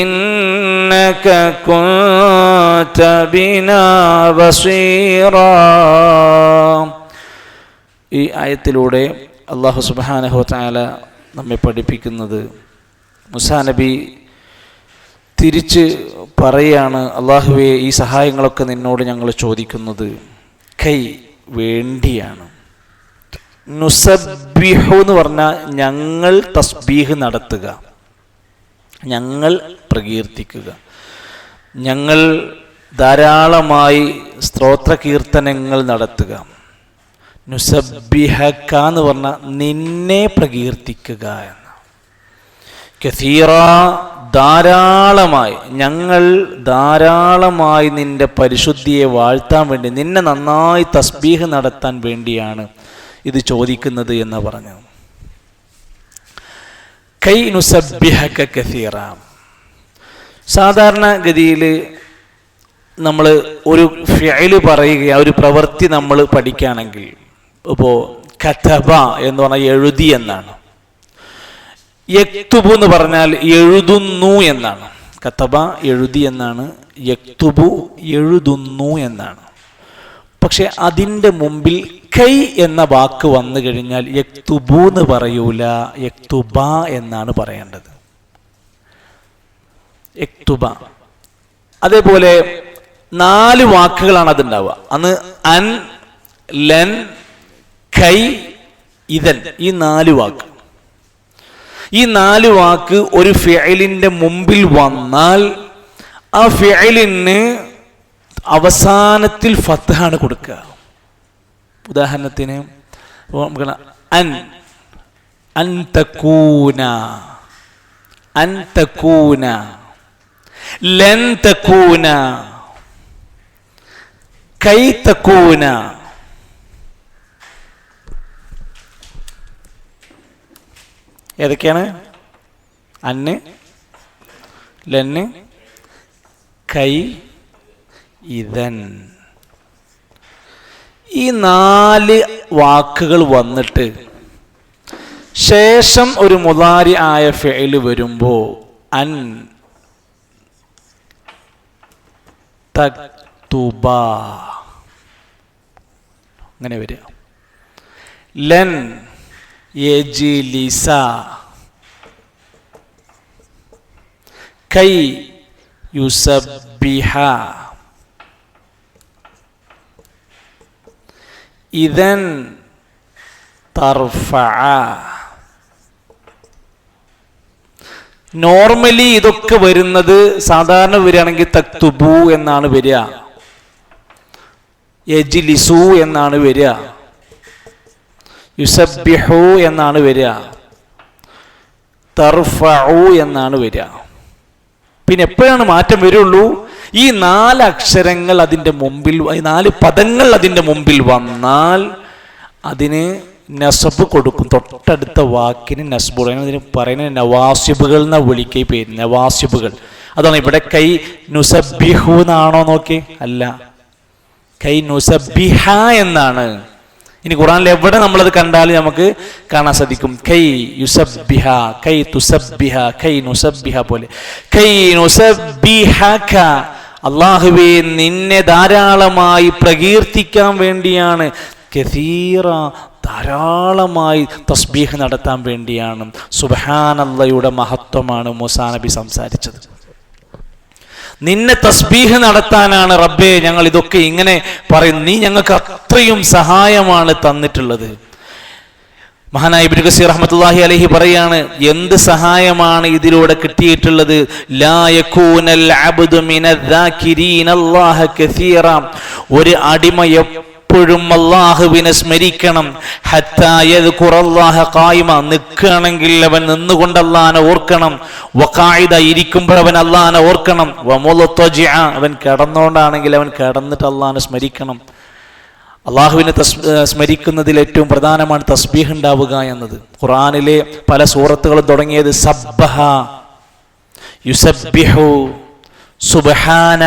ഇന്നക കുൻത ബിനാ ബസീറാ. ഈ ആയത്തിലൂടെ അല്ലാഹു സുബ്ഹാനഹു വ തആല നമ്മെ പഠിപ്പിക്കുന്നത്, മൂസാ നബി തിരിച്ച് പറയാണ്, അല്ലാഹുവേ ഈ സഹായങ്ങളൊക്കെ നിന്നോട് ഞങ്ങൾ ചോദിക്കുന്നത് കൈ വേണ്ടിയാണ്. നുസബ്ബിഹു എന്ന് പറഞ്ഞാൽ ഞങ്ങൾ തസ്ബീഹ് നടത്തുക, ഞങ്ങൾ പ്രകീർത്തിക്കുക, ഞങ്ങൾ ധാരാളമായി സ്തോത്ര കീർത്തനങ്ങൾ നടത്തുക. നുസബ്ബിഹക എന്ന് പറഞ്ഞാൽ നിന്നെ പ്രകീർത്തിക്കുക എന്ന്. കസീറ ധാരാളമായി, ഞങ്ങൾ ധാരാളമായി നിന്റെ പരിശുദ്ധിയെ വാഴ്ത്താൻ വേണ്ടി, നിന്നെ നന്നായി തസ്ബീഹ് നടത്താൻ വേണ്ടിയാണ് ഇത് ചോദിക്കുന്നത് എന്ന് പറഞ്ഞു. കൈ നുസബ്ബിഹക കസീറ. സാധാരണഗതിയിൽ നമ്മൾ ഒരു ഫിഅല് പറയുക, ഒരു പ്രവൃത്തി നമ്മൾ പഠിക്കുകയാണെങ്കിൽ, ഇപ്പോൾ കതബ എന്ന് പറഞ്ഞാൽ എഴുതി എന്നാണ്, യക്തുബു എന്ന് പറഞ്ഞാൽ എഴുതുന്നു എന്നാണ്. കതബ എഴുതി എന്നാണ്, യക്തുബു എഴുതുന്നു എന്നാണ്. പക്ഷെ അതിൻ്റെ മുമ്പിൽ കൈ എന്ന വാക്ക് വന്നു കഴിഞ്ഞാൽ യക്തുബു എന്ന് പറയൂല, യക്തുബ എന്നാണ് പറയേണ്ടത്. യക്തുബ. അതേപോലെ 4 വാക്കുകളാണ് അതുണ്ടാവുക. അന്ന് അൻ, ലൻ, കൈ, ഇതൻ, ഈ 4 വാക്ക്. ഈ 4 വാക്ക് ഒരു ഫിഅലിന്റെ മുമ്പിൽ വന്നാൽ ആ ഫിഅലിന് അവസാനത്തിൽ ഫത്ഹാണ് കൊടുക്കുക. ഉദാഹരണത്തിന് അൻ, അൻ തകൂന, അൻ തകൂന, ലൻ തകൂന, കൈ തകൂന. ഏതൊക്കെയാണ്? അന്ന്, ലന്ന്, കൈ, ഇതൻ. ഈ 4 വാക്കുകൾ വന്നിട്ട് ശേഷം ഒരു മുദാരി ആയ ഫിഅല് വരുമ്പോൾ അൻ തക്തുബ അങ്ങനെ വരിക. ലൻ യജ്ലിസ, കൈ യുസബ്ബിഹ, ഇദൻ തർഫഅ. നോർമലി ഇതൊക്കെ വരുന്നത് സാധാരണ വരികയാണെങ്കിൽ തക്തുബു എന്നാണ് വരിക, യജ്ലിസു എന്നാണ് വരിക, യുസബ്ബിഹു എന്നാണ് വരിക, തർഫഉ എന്നാണ് വരിക. പിന്നെ എപ്പോഴാണ് മാറ്റം വരുള്ളൂ? ഈ 4 അക്ഷരങ്ങൾ അതിൻ്റെ മുമ്പിൽ, 4 പദങ്ങൾ അതിൻ്റെ മുമ്പിൽ വന്നാൽ അതിന് നസബ് കൊടുക്കും. തൊട്ടടുത്ത വാക്കിന് നസ്ബ്. അതിന് പറയുന്നത് നവാസിബുകൾ എന്നാ വിളിക്കുക. ഈ പേര് നവാസിബുകൾ. അതാണ് ഇവിടെ കൈ നുസബ്ബിഹു എന്നാണോ നോക്കി? അല്ല, കൈ നുസബ്ബിഹ എന്നാണ്. ഇനി ഖുർആനിൽ എവിടെ നമ്മളത് കണ്ടാലും നമുക്ക് കാണാൻ സാധിക്കും കൈ യുസബ്ബിഹ, കൈ തുസബ്ബിഹ, കൈ നുസബ്ബിഹ പോലെ. കൈ നുസബ്ബിഹക, അല്ലാഹുവേ നിന്നെ ധാരാളമായി പ്രകീർത്തിക്കാൻ വേണ്ടിയാണ്. കസീറ, ധാരാളമായി തസ്ബീഹ് നടത്താൻ വേണ്ടിയാണ്. സുബ്ഹാനല്ലാഹയുടെ മഹത്വമാണ് മൂസാ നബി സംസാരിച്ചത്. നിന്നെ തസ്ബീഹ് നടത്താനാണ് റബ്ബേ ഞങ്ങൾ ഇതൊക്കെ ഇങ്ങനെ പറയും. നീ ഞങ്ങൾക്ക് അത്രയും സഹായമാണ് തന്നിട്ടുള്ളത്. മഹാനായ ഇബ്നു കസീർ റഹ്മത്തുള്ളാഹി അലൈഹി പറയാണ്, എന്ത് സഹായമാണ് ഇതിലൂടെ കിട്ടിയിട്ടുള്ളത്? ലാ യകൂനൽ അബ്ദു മിനദ്ദാകിരീന അല്ലാഹ കസീറ. ഒരു അടിമ എപ്പോഴും അല്ലാഹുവിനെ സ്മരിക്കണം. ഹത്താ യദ്കുറല്ലാഹ ഖായിമ, നിൽക്കുകയാണെങ്കിൽ അവൻ നിന്നുകൊണ്ട് അല്ലാഹനെ ഓർക്കണം. വഖായിദ, ഇരിക്കുമ്പോൾ അവൻ അല്ലാഹനെ ഓർക്കണം. വമുൽതജിഅ, അവൻ കിടന്നുകൊണ്ടാണെങ്കിൽ അവൻ കിടന്നിട്ട് അല്ലാഹനെ സ്മരിക്കണം. അള്ളാഹുവിനെ സ്മരിക്കുന്നതിൽ ഏറ്റവും പ്രധാനമാണ് തസ്ബീഹ് ഉണ്ടാവുക എന്നത്. ഖുർആനിലെ പല സൂറത്തുകളും തുടങ്ങിയത് സബ്ബഹ, യുസബ്ബിഹു, സുബ്ഹാന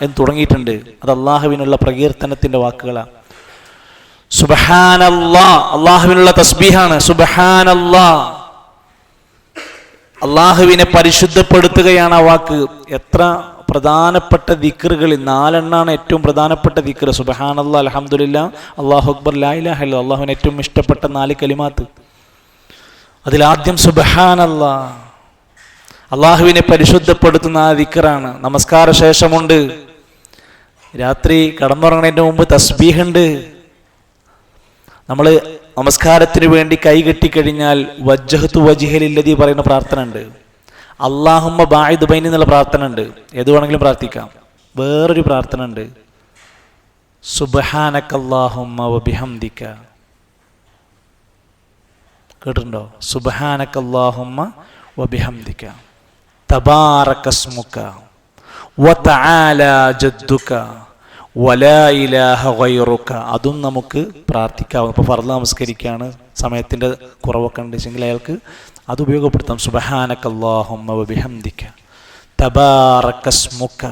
എന്ന് തുടങ്ങിയിട്ടുണ്ട്. അത് അള്ളാഹുവിനുള്ള പ്രകീർത്തനത്തിന്റെ വാക്കുകളാണ്. സുബ്ഹാനല്ലാഹ്, അള്ളാഹുവിനുള്ള തസ്ബീഹാണ് സുബ്ഹാനല്ലാഹ്. അള്ളാഹുവിനെ പരിശുദ്ധപ്പെടുത്തുകയാണ് ആ വാക്ക്. എത്ര പ്രധാനപ്പെട്ട ദിക്റുകളിൽ 4 ഏറ്റവും പ്രധാനപ്പെട്ട ദിക്ർ. സുബ്ഹാനല്ലാഹ്, അൽഹംദുലില്ലാഹ്, അല്ലാഹു അക്ബർ, ലാ ഇലാഹ ഇല്ലല്ലാഹ്. അള്ളാഹുവിന് ഏറ്റവും ഇഷ്ടപ്പെട്ട 4 കലിമാത്ത്. അതിലാദ്യം സുബ്ഹാനല്ലാഹ്, അള്ളാഹുവിനെ പരിശുദ്ധപ്പെടുത്തുന്ന ആ ദിക്റാണ്. നമസ്കാര ശേഷമുണ്ട്, രാത്രി കടന്നുറങ്ങുന്നതിന് മുമ്പ് തസ്ബീഹുണ്ട്. നമ്മൾ നമസ്കാരത്തിന് വേണ്ടി കൈകെട്ടിക്കഴിഞ്ഞാൽ വജ്ജഹ്തു വജ്ഹലില്ലദീ പറയുന്ന പ്രാർത്ഥന ഉണ്ട്. അല്ലാഹുമ്മ ബാഇദ് ബൈനി എന്നുള്ള പ്രാർത്ഥന ഉണ്ട്. ഏത് വേണമെങ്കിലും പ്രാർത്ഥിക്കാം. വേറൊരു പ്രാർത്ഥന ഉണ്ട്, സുബ്ഹാനക്കല്ലാഹുമ്മ വബിഹംദിക. കേട്ടിട്ടുണ്ടോ? സുബ്ഹാനക്കല്ലാഹുമ്മ വബിഹംദിക തബാറകസ്മുക വതആല ജദ്ദുക വലാ ഇലാഹ ഗൈറുക. അതും നമുക്ക് പ്രാർത്ഥിക്കാം. ഇപ്പോൾ ഫർള് നമസ്കരിക്കുകയാണ്, സമയത്തിൻ്റെ കുറവൊക്കെ ഉണ്ടെങ്കിൽ അയാൾക്ക് അത് ഉപയോഗപ്പെടുത്താം. സുബ്ഹാനക്കല്ലാഹുമ്മ വബിഹംദിക തബാറകസ്മുക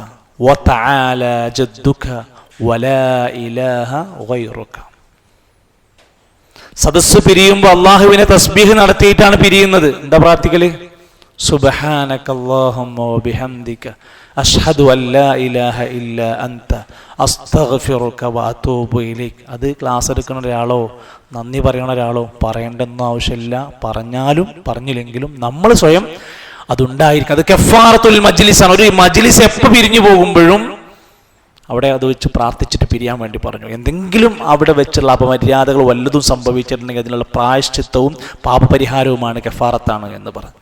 വതആല ജദ്ദുക വലാ ഇലാഹ ഗൈറുക. സദസ്സ് പിരിയുമ്പോൾ അള്ളാഹുവിനെ തസ്ബീഹ് നടത്തിയിട്ടാണ് പിരിയുന്നത്. എന്താ പ്രാർത്ഥിക്കല്? സുബ്ഹാനക്കല്ലാഹുമ്മ വബിഹംദിക അഷ്ഹദു അല്ലാ ഇലാഹ ഇല്ലാ അൻത അസ്തഗ്ഫിറുക വഅതൂബു ഇലൈക്. അത് ക്ലാസ് എടുക്കുന്ന ഒരാളോ നന്ദി പറയുന്ന ഒരാളോ പറയേണ്ടെന്നും ആവശ്യമില്ല. പറഞ്ഞാലും പറഞ്ഞില്ലെങ്കിലും നമ്മൾ സ്വയം അതുണ്ടായിരിക്കും. അത് കഫാറത്തുൽ മജ്ലിസാണ്. ഒരു മജ്ലിസ് എപ്പോൾ പിരിഞ്ഞു പോകുമ്പോഴും അവിടെ അത് വെച്ച് പ്രാർത്ഥിച്ചിട്ട് പിരിയാൻ വേണ്ടി പറഞ്ഞു. എന്തെങ്കിലും അവിടെ വെച്ചുള്ള അപമര്യാദകൾ വല്ലതും സംഭവിച്ചിട്ടുണ്ടെങ്കിൽ അതിനുള്ള പ്രായശ്ചിത്തവും പാപപരിഹാരവുമാണ് കഫാറത്താണ് എന്ന് പറഞ്ഞു.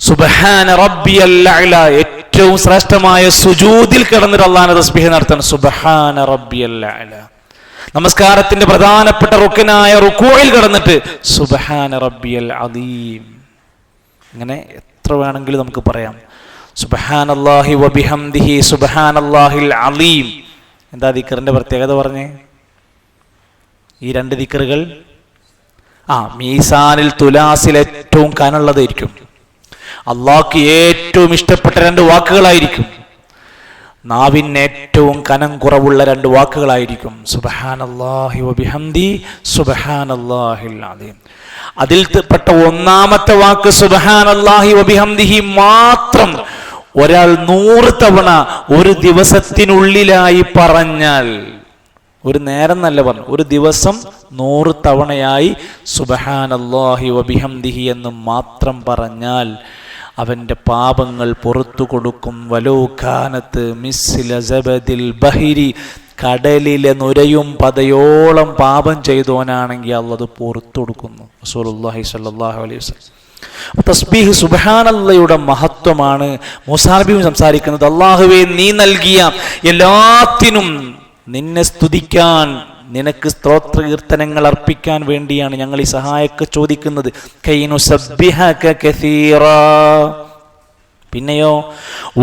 സുബ്ഹാന റബ്ബിയൽ അഅ്ല, ഏറ്റവും ശ്രേഷ്ഠമായ സുജൂദിൽ കിടന്നിട്ട് അല്ലാഹുവിനെ തസ്ബീഹ് നടത്തണം. സുബ്ഹാന റബ്ബിയൽ അഅ്ല. നമസ്കാരത്തിന്റെ പ്രധാനപ്പെട്ട റുക്നായ റുകൂഇൽ കിടന്നിട്ട് സുബ്ഹാന റബ്ബിയൽ അദീം. അങ്ങനെ എത്ര വേണമെങ്കിലും നമുക്ക് പറയാം. സുബ്ഹാനല്ലാഹി വബിഹംദിഹി സുബ്ഹാനല്ലാഹിൽ അലീം. എന്താ ദിക്റിന്റെ പ്രത്യേകത പറഞ്ഞേ? ഈ 2 ദിക്റുകൾ മീസാനിൽ തുലാസിൽ ഏറ്റവും കനമുള്ളതായിരിക്കും. അള്ളാഹ്ക്ക് ഏറ്റവും ഇഷ്ടപ്പെട്ട 2 വാക്കുകളായിരിക്കും. നാവിന് ഏറ്റവും കനം കുറവുള്ള 2 വാക്കുകളായിരിക്കും. സുബ്ഹാനല്ലാഹി വബിഹംദി സുബ്ഹാനല്ലാഹിൽ അലീം. അതിൽ പെട്ട 1ാമത്തെ വാക്ക് സുബ്ഹാനല്ലാഹി വബിഹംദിഹി മാത്രം ഒരാൾ 100 തവണ ഒരു ദിവസത്തിനുള്ളിലായി പറഞ്ഞാൽ, ഒരു നേരം നല്ല പറഞ്ഞു, ഒരു ദിവസം 100 തവണയായി സുബ്ഹാനല്ലാഹി വബിഹംദിഹി എന്ന് മാത്രം പറഞ്ഞാൽ അവൻ്റെ പാപങ്ങൾ പുറത്തു കൊടുക്കും. വലൗ കാനത്ത് മിസ്ല സബദിൽ ബഹിരി, കടലിലെ നുരയും പതയോളം പാപം ചെയ്തവനാണെങ്കിൽ അല്ലാഹു അത് പുറത്തു കൊടുക്കുന്നു. റസൂലുള്ളാഹി സ്വല്ലല്ലാഹു അലൈഹി വസല്ലം. തസ്ബീഹ് സുബ്ഹാനല്ലാഹയുടെ മഹത്വമാണ് മൂസാ നബി സംസാരിക്കുന്നത്. അല്ലാഹുവേ, നീ നൽകിയ എല്ലാത്തിനും നിന്നെ സ്തുതിക്കാൻ, നിനക്ക് സ്തോത്ര കീർത്തനങ്ങൾ അർപ്പിക്കാൻ വേണ്ടിയാണ് ഞങ്ങൾ ഈ സഹായമൊക്കെ ചോദിക്കുന്നത്. കൈനുസബ്ബിഹക കസീറാ, പിന്നെയോ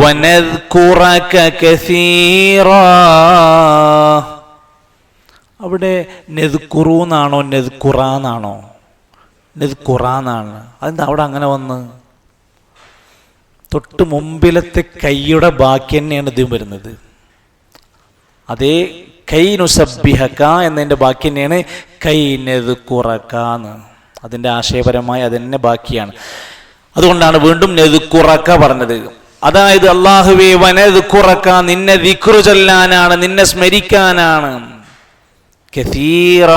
വനദ്കുറക കസീറാ. അവിടെ നെദ്കുറൂന്നാണോ നെദ്കുറാന്നാണോ? നെദ്കുറാന്നാണ്. അതെന്താ അവിടെ അങ്ങനെ വന്ന്? തൊട്ട് മുമ്പിലത്തെ കൈയുടെ ബാക്കി തന്നെയാണ് ഇതും വരുന്നത്. അതേ കൈനുസബ്ബിഹക എന്നതിൻ്റെ ബാക്കി തന്നെയാണ് കൈനെദ്കുറകാന്ന്. അതിൻ്റെ ആശയപരമായി അതെന്നെ ബാക്കിയാണ്. അതുകൊണ്ടാണ് വീണ്ടും നെദ്കുറക പറഞ്ഞത്. അതായത് അല്ലാഹുവേ വനദ്കുറക, നിന്നെ ദിക്റ് ചൊല്ലാനാണ്, നിന്നെ സ്മരിക്കാനാണ്. കസീറ,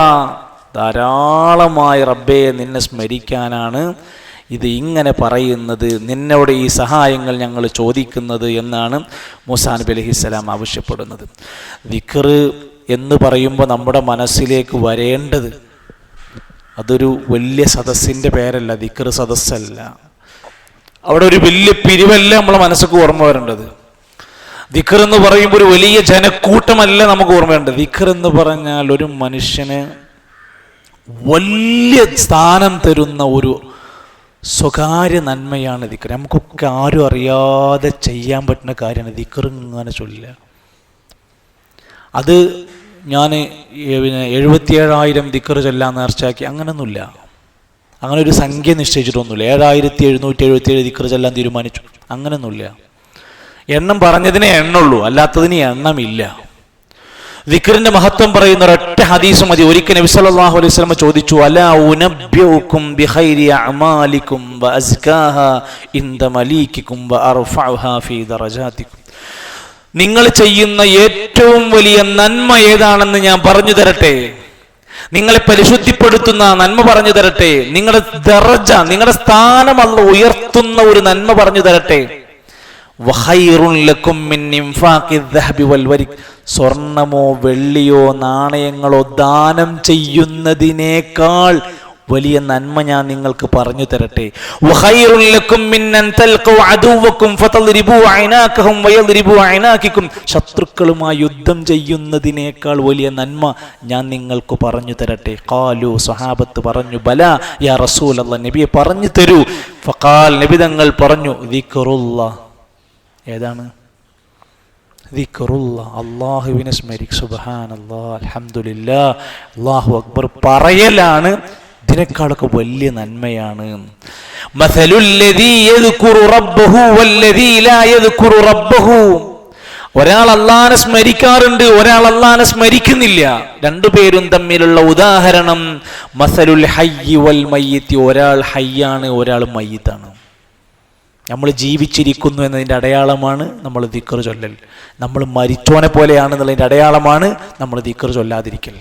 ധാരാളമായി റബ്ബേ നിന്നെ സ്മരിക്കാനാണ് ഇത് ഇങ്ങനെ പറയുന്നത്, നിന്നോട് ഈ സഹായങ്ങൾ ഞങ്ങൾ ചോദിക്കുന്നത് എന്നാണ് മൂസാ നബി അലൈഹിസ്സലാം ആവശ്യപ്പെടുന്നത്. ദിക്ർ എന്ന് പറയുമ്പോൾ നമ്മുടെ മനസ്സിലേക്ക് വരേണ്ടത് അതൊരു വലിയ സദസ്സിൻ്റെ പേരല്ല, ദിക്ർ സദസ്സല്ല. അവിടെ ഒരു വലിയ പിരിവല്ല നമ്മളെ മനസ്സിലേക്ക് ഓർമ്മ വരേണ്ടത്. ദിക്ർ എന്ന് പറയുമ്പോൾ ഒരു വലിയ ജനക്കൂട്ടമല്ല നമുക്ക് ഓർമ്മ വേണ്ടത്. ദിക്ർ എന്ന് പറഞ്ഞാൽ ഒരു മനുഷ്യന് വലിയ സ്ഥാനം തരുന്ന ഒരു സ്വകാര്യ നന്മയാണ് ദിക്ർ. നമുക്കൊക്കെ ആരും അറിയാതെ ചെയ്യാൻ പറ്റുന്ന കാര്യമാണ് ദിക്ർ. ഇങ്ങനെ ചൊല്ലുക, അത് ഞാൻ 77,000 ദിക്ർ ചൊല്ലാൻ നേർച്ചയാക്കി അങ്ങനെയൊന്നുമില്ല. അങ്ങനെ ഒരു സംഖ്യ നിശ്ചയിച്ചിട്ടൊന്നുമില്ല. 7,777 ദിക്ർ ചൊല്ലാൻ തീരുമാനിച്ചു അങ്ങനെയൊന്നുമില്ല. എണ്ണം പറഞ്ഞതിനെ എണ്ണുള്ളൂ, അല്ലാത്തതിന് എണ്ണമില്ല. ദിക്റിന്റെ മഹത്വം പറയുന്ന ഒരൊറ്റ ഹദീസ് മതി. ഒരിക്കൽ നബി സല്ലല്ലാഹു അലൈഹി വസല്ലം ചോദിച്ചു, അലാ ഉനബ്ബിഉകും ബിഖൈരി അഅമാലികും വഅസ്കാഹാ ഇൻദ മലീകികും വഅർഫഉഹാ ഫീ ദറജാതികും. നിങ്ങൾ ചെയ്യുന്ന ഏറ്റവും വലിയ നന്മ ഏതാണെന്ന് ഞാൻ പറഞ്ഞു തരട്ടെ? നിങ്ങളെ പരിശുദ്ധിപ്പെടുത്തുന്ന നന്മ പറഞ്ഞു തരട്ടെ? നിങ്ങളുടെ ദറജ, നിങ്ങളുടെ സ്ഥാനം അല്ലാഹു ഉയർത്തുന്ന ഒരു നന്മ പറഞ്ഞു തരട്ടെ? വഖൈറുൻ ലക്കും മിൻ ഇൻഫാഖി ദഹബി വൽ വരിക്. സ്വർണമോ വെള്ളിയോ നാണയങ്ങളോ ദാനം ചെയ്യുന്നതിനേക്കാൾ വലിയ നന്മ ഞാൻ നിങ്ങൾക്ക് പറഞ്ഞു തരട്ടെ? വഖൈറുൻ ലക്കും മിൻ അൻ തൽഖു അദുവക്കും ഫതദ്രിബു അനാകഹും വയദ്രിബു അനാകികും. ശത്രുക്കളുമായി യുദ്ധം ചെയ്യുന്നതിനേക്കാൾ വലിയ നന്മ ഞാൻ നിങ്ങൾക്ക് പറഞ്ഞു തരട്ടെ? ഖാലു, സ്വഹാബത്ത് പറഞ്ഞു, ബലാ യാ റസൂലല്ലാഹ്, നബിയെ പറഞ്ഞു തരൂ. ഫഖാൽ, നബി തങ്ങൾ പറഞ്ഞു, ദിക്റുല്ലാഹ്. ഏതാണ് ദിക്റുല്ലാഹ്? അല്ലാഹുവിനെ സ്മരിക്കുക. സുബ്ഹാനല്ലാഹ്, അൽഹംദുലില്ലാഹ്, അല്ലാഹു അക്ബർ പറയലാണ് ഇതിനേക്കാളൊക്കെ വലിയ നന്മയാണ്. മസലുല്ലദീ യദ്കുറു റബ്ബഹു വല്ലദീ ലാ യദ്കുറു റബ്ബഹു. ഒരാൾ അല്ലാഹനെ സ്മരിക്കാറുണ്ട്, ഒരാൾ അല്ലാഹനെ സ്മരിക്കുന്നില്ല. രണ്ടുപേരും തമ്മിലുള്ള ഉദാഹരണം മസലുൽ ഹയ്യി വൽ മയ്യിത്ത്. ഒരാൾ ഹയ്യാണ്, ഒരാൾ മയ്യിത്താണ്. നമ്മൾ ജീവിച്ചിരിക്കുന്നു എന്നതിൻ്റെ അടയാളമാണ് നമ്മൾ ദിക്ർ ചൊല്ലൽ. നമ്മൾ മരിച്ചോനെ പോലെയാണെന്നുള്ളതിൻ്റെ അടയാളമാണ് നമ്മൾ ദിക്ർ ചൊല്ലാതിരിക്കൽ.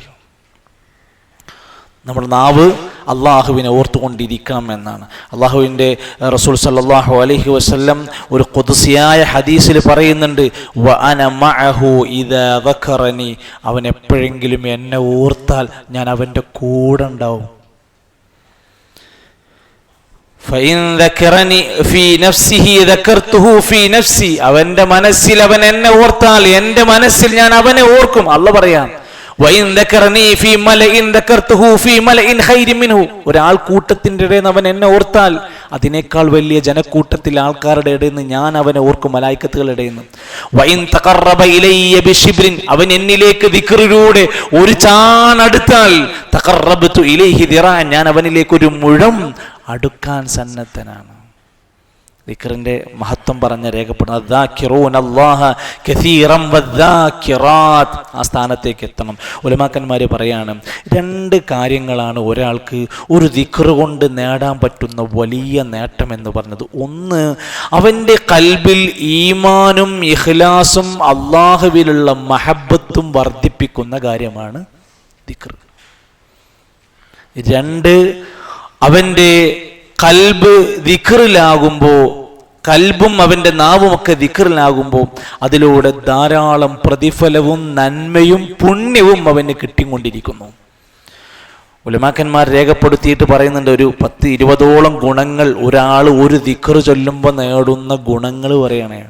നമ്മുടെ നാവ് അള്ളാഹുവിനെ ഓർത്തുകൊണ്ടിരിക്കണം എന്നാണ്. അള്ളാഹുവിൻ്റെ റസൂൽ സല്ലല്ലാഹു അലൈഹി വസല്ലം ഒരു ഖുദ്സിയായ ഹദീസിൽ പറയുന്നുണ്ട്, വഅന മഅഹു ഇദാ ദക്കറനി. അവൻ എപ്പോഴെങ്കിലും എന്നെ ഓർത്താൽ ഞാൻ അവൻ്റെ കൂടെ ഉണ്ടാവും. ഫഇൻ ദക്കറനി ഫീ നഫ്സിഹി ദക്കർതുഹു ഫീ നഫ്സി. അവൻ്റെ മനസ്സിൽ അവൻ എന്നെ ഓർത്താൽ എൻ്റെ മനസ്സിൽ ഞാൻ അവനെ ഓർക്കും. അല്ലാഹു പറയാം, വഇൻ ദക്കറനി ഫീ മലഇൻ ദക്കർതുഹു ഫീ മലഇൻ ഖൈരി മിൻഹു. ഒരാൾ കൂട്ടത്തിൻ്റെ ഇടയിൽ നിന്ന് അവൻ എന്നെ ഓർത്താൽ അതിനേക്കാൾ വലിയ ജനക്കൂട്ടത്തിൽ ആൾക്കാരുടെ ഇടയിൽ നിന്ന് ഞാൻ അവനെ ഓർക്കും, മലായിക്കത്തുകളുടെ ഇടയിൽ നിന്ന്. വഇൻ തഖറബ ഇലയ്യ ബിശിബ്രിൻ. അവൻ എന്നിലേക്ക് ദിക്റിലൂടെ ഒരു ചാൺ അടുത്താൽ തഖറബതു ഇലൈഹി ദിറാൻ. ഞാൻ അവനിലേക്ക് ഒരു മുഴം അടുക്കാൻ സന്നദ്ധനാണ്. ദിക്റിന്റെ മഹത്വം പറഞ്ഞ രേഖപ്പെടുന്നത് ആ സ്ഥാനത്തേക്ക് എത്തണം. ഉലമാക്കന്മാർ പറയാണ്, രണ്ട് കാര്യങ്ങളാണ് ഒരാൾക്ക് ഒരു ദിക്ർ കൊണ്ട് നേടാൻ പറ്റുന്ന വലിയ നേട്ടം എന്ന് പറഞ്ഞത്. ഒന്ന്, അവൻ്റെ കൽബിൽ ഈമാനും ഇഖ്ലാസും അള്ളാഹുവിലുള്ള മഹബത്തും വർദ്ധിപ്പിക്കുന്ന കാര്യമാണ് ദിക്ർ. രണ്ട്, അവൻ്റെ കൽബ് ദിക്റിലാകുമ്പോൾ, കൽബും അവൻ്റെ നാവുമൊക്കെ ദിക്റിലാകുമ്പോൾ അതിലൂടെ ധാരാളം പ്രതിഫലവും നന്മയും പുണ്യവും അവന് കിട്ടിക്കൊണ്ടിരിക്കുന്നു. ഉലമാക്കന്മാർ രേഖപ്പെടുത്തിയിട്ട് പറയുന്നുണ്ട്, ഒരു 10-20ഓളം ഗുണങ്ങൾ ഒരാൾ ഒരു ദിക്ർ ചൊല്ലുമ്പോൾ നേടുന്ന ഗുണങ്ങൾ പറയണേ.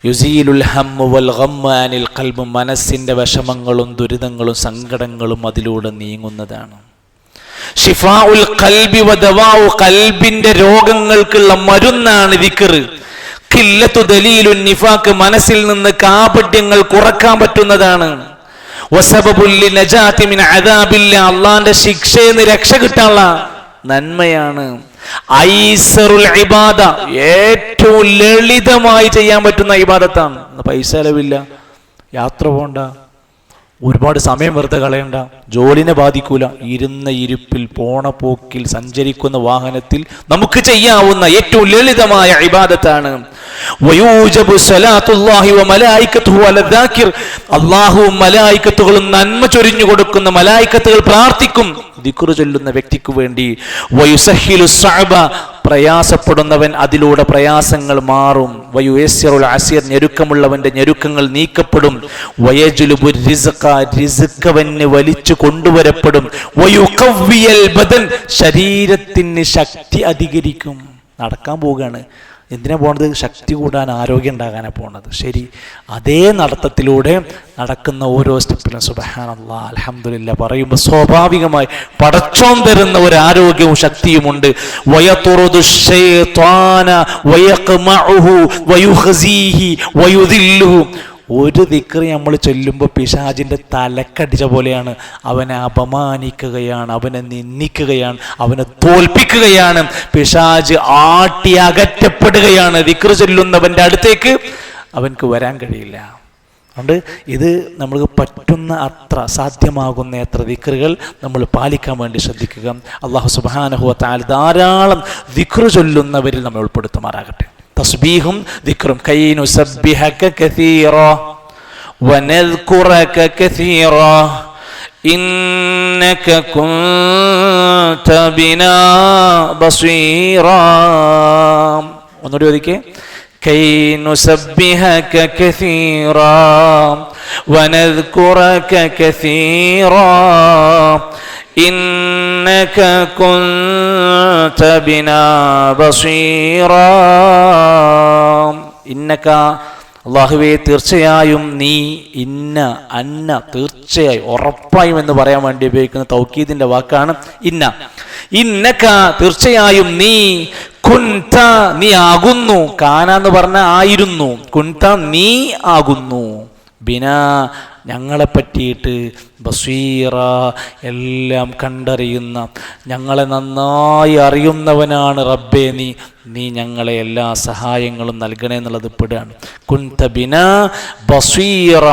യുസീലുൽ ഹമ്മു വൽ ഗമ്മ അനിൽ ഖൽബ്. മനസ്സിൻ്റെ വിഷമങ്ങളും ദുരിതങ്ങളും സങ്കടങ്ങളും അതിലൂടെ നീങ്ങുന്നതാണ്. ഷിഫാഉൽ ഖൽബി വദവാഉ. ഖൽബിന്റെ രോഗങ്ങൾക്കുള്ള മരുന്നാണ് ദിക്ർ. ഖില്ലത്തു ദലീലുൻ നിഫാഖ്. മനസ്സിൽ നിന്ന് കാപട്യങ്ങൾ കുറക്കാൻ പറ്റുന്നതാണ്. വസബബുൽ ലിനജാതി മിൻ അദാബില്ലാ. അല്ലാഹുവിന്റെ ശിക്ഷയിൽ നിന്ന് രക്ഷ കിട്ടാനുള്ള നന്മയാണ്. ഐസറുൽ ഇബാദ. ഏറ്റവും ലളിതമായി ചെയ്യാൻ പറ്റുന്ന ഇബാദത്താണ്. പൈസ ചെലവില്ല, യാത്ര പോണ്ട, ഒരുപാട് സമയം വെറുതെ കളയണ്ട, ജോലിനെ ബാധിക്കൂല. ഇരുന്ന ഇരിപ്പിൽ പോണ പോക്കിൽ സഞ്ചരിക്കുന്ന വാഹനത്തിൽ നമുക്ക് ചെയ്യാവുന്ന ഏറ്റവും ലളിതമായ ഇബാദത്താണ്. വയൂജബു സ്വലാത്തുല്ലാഹി വമലായികതുഹു അലദ്ദാകിർ. അല്ലാഹുവും മലായികത്തുകളും നന്മ ചൊരിഞ്ഞു കൊടുക്കുന്ന മലായികത്തുകൾ പ്രാർത്ഥിക്കും ദിക്ർ ചൊല്ലുന്ന വ്യക്തിക്ക് വേണ്ടി. വയുസഹിലു സഅബ. പ്രയാസപ്പെടുന്നവൻ അതിലൂടെ പ്രയാസങ്ങൾ മാറും. വയുയസ്സിറുൽ അസിർ. ഞെരുക്കമുള്ളവന്റെ ഞെരുക്കങ്ങൾ നീക്കപ്പെടും. വയജ്ലുബു റിസ്ഖ. റിസ്ഖ് അവന് വലിച്ചു കൊണ്ടുവരപ്പെടും. വയുഖവ്വിയൽ ബദൻ. ശരീരത്തിന് ശക്തി അധികരിക്കും. നടക്കാൻ പോവുകയാണ്, എന്തിനാ പോണത്? ശക്തി കൂടാൻ, ആരോഗ്യം ഉണ്ടാകാനാണ് പോണത്. ശരി, അതേ നടത്തത്തിലൂടെ നടക്കുന്ന ഓരോ സ്റ്റെപ്പിലും സുബ്ഹാനല്ലാഹ് അൽഹംദുലില്ലാഹ് പറയുമ്പോൾ സ്വാഭാവികമായി പടച്ചോൻ തരുന്ന ഒരു ആരോഗ്യവും ശക്തിയുമുണ്ട്. വയതുറുദു ശൈത്വാന വയഖ്മഉഹു വയുഖ്സീഹി വയുദില്ലുഹു. ഒരു ദിക്ർ നമ്മൾ ചൊല്ലുമ്പോൾ പിശാചിൻ്റെ തലക്കടിച്ച പോലെയാണ്. അവനെ അപമാനിക്കുകയാണ്, അവനെ നിന്ദിക്കുകയാണ്, അവനെ തോൽപ്പിക്കുകയാണ്. പിശാച് ആട്ടി അകറ്റപ്പെടുകയാണ്. ദിക്ർ ചൊല്ലുന്നവൻ്റെ അടുത്തേക്ക് അവൻക്ക് വരാൻ കഴിയില്ല. അതുകൊണ്ട് ഇത് നമുക്ക് പറ്റുന്ന അത്ര, സാധ്യമാകുന്ന അത്ര ദിക്റുകൾ നമ്മൾ പാലിക്കാൻ വേണ്ടി ശ്രദ്ധിക്കുക. അല്ലാഹു സുബ്ഹാനഹു വ തആല ധാരാളം ദിക്റ് ചൊല്ലുന്നവരിൽ നമ്മൾ ഉൾപ്പെടുത്തുമാറാകട്ടെ. തസ്ബീഹും ദിക്റും. കൈ നുസബ്ബിഹക കസീറാ വനദ്കുറക കസീറാ ഇന്നക കുൻത ബിനാ ബസീറാ. ഒന്നുകൂടി ഓതിക്കേ. كي نسبحك كثيرا ونذكرك كثيرا إنك كنت بنا بصيرا. إنك അള്ളാഹുവേ തീർച്ചയായും നീ, ഇന്ന അന്ന തീർച്ചയായും ഉറപ്പായും എന്ന് പറയാൻ വേണ്ടി ഉപയോഗിക്കുന്ന തൗക്കീദിന്റെ വാക്കാണ് ഇന്ന. ഇന്നക തീർച്ചയായും നീ, കുൻത നീ ആകുന്നു, കാന എന്ന് പറഞ്ഞ ആയിരുന്നു, കുൻത നീ ആകുന്നു, ബിനാ ഞങ്ങളെ പറ്റിയിട്ട്, ബസീറ എല്ലാം കണ്ടറിയുന്ന, ഞങ്ങളെ നന്നായി അറിയുന്നവനാണ് റബ്ബേ നീ. നീ ഞങ്ങളെ എല്ലാ സഹായങ്ങളും നൽകണേ എന്നുള്ളത് പെടുകയാണ്. കുൻത ബിനാ ബസീറ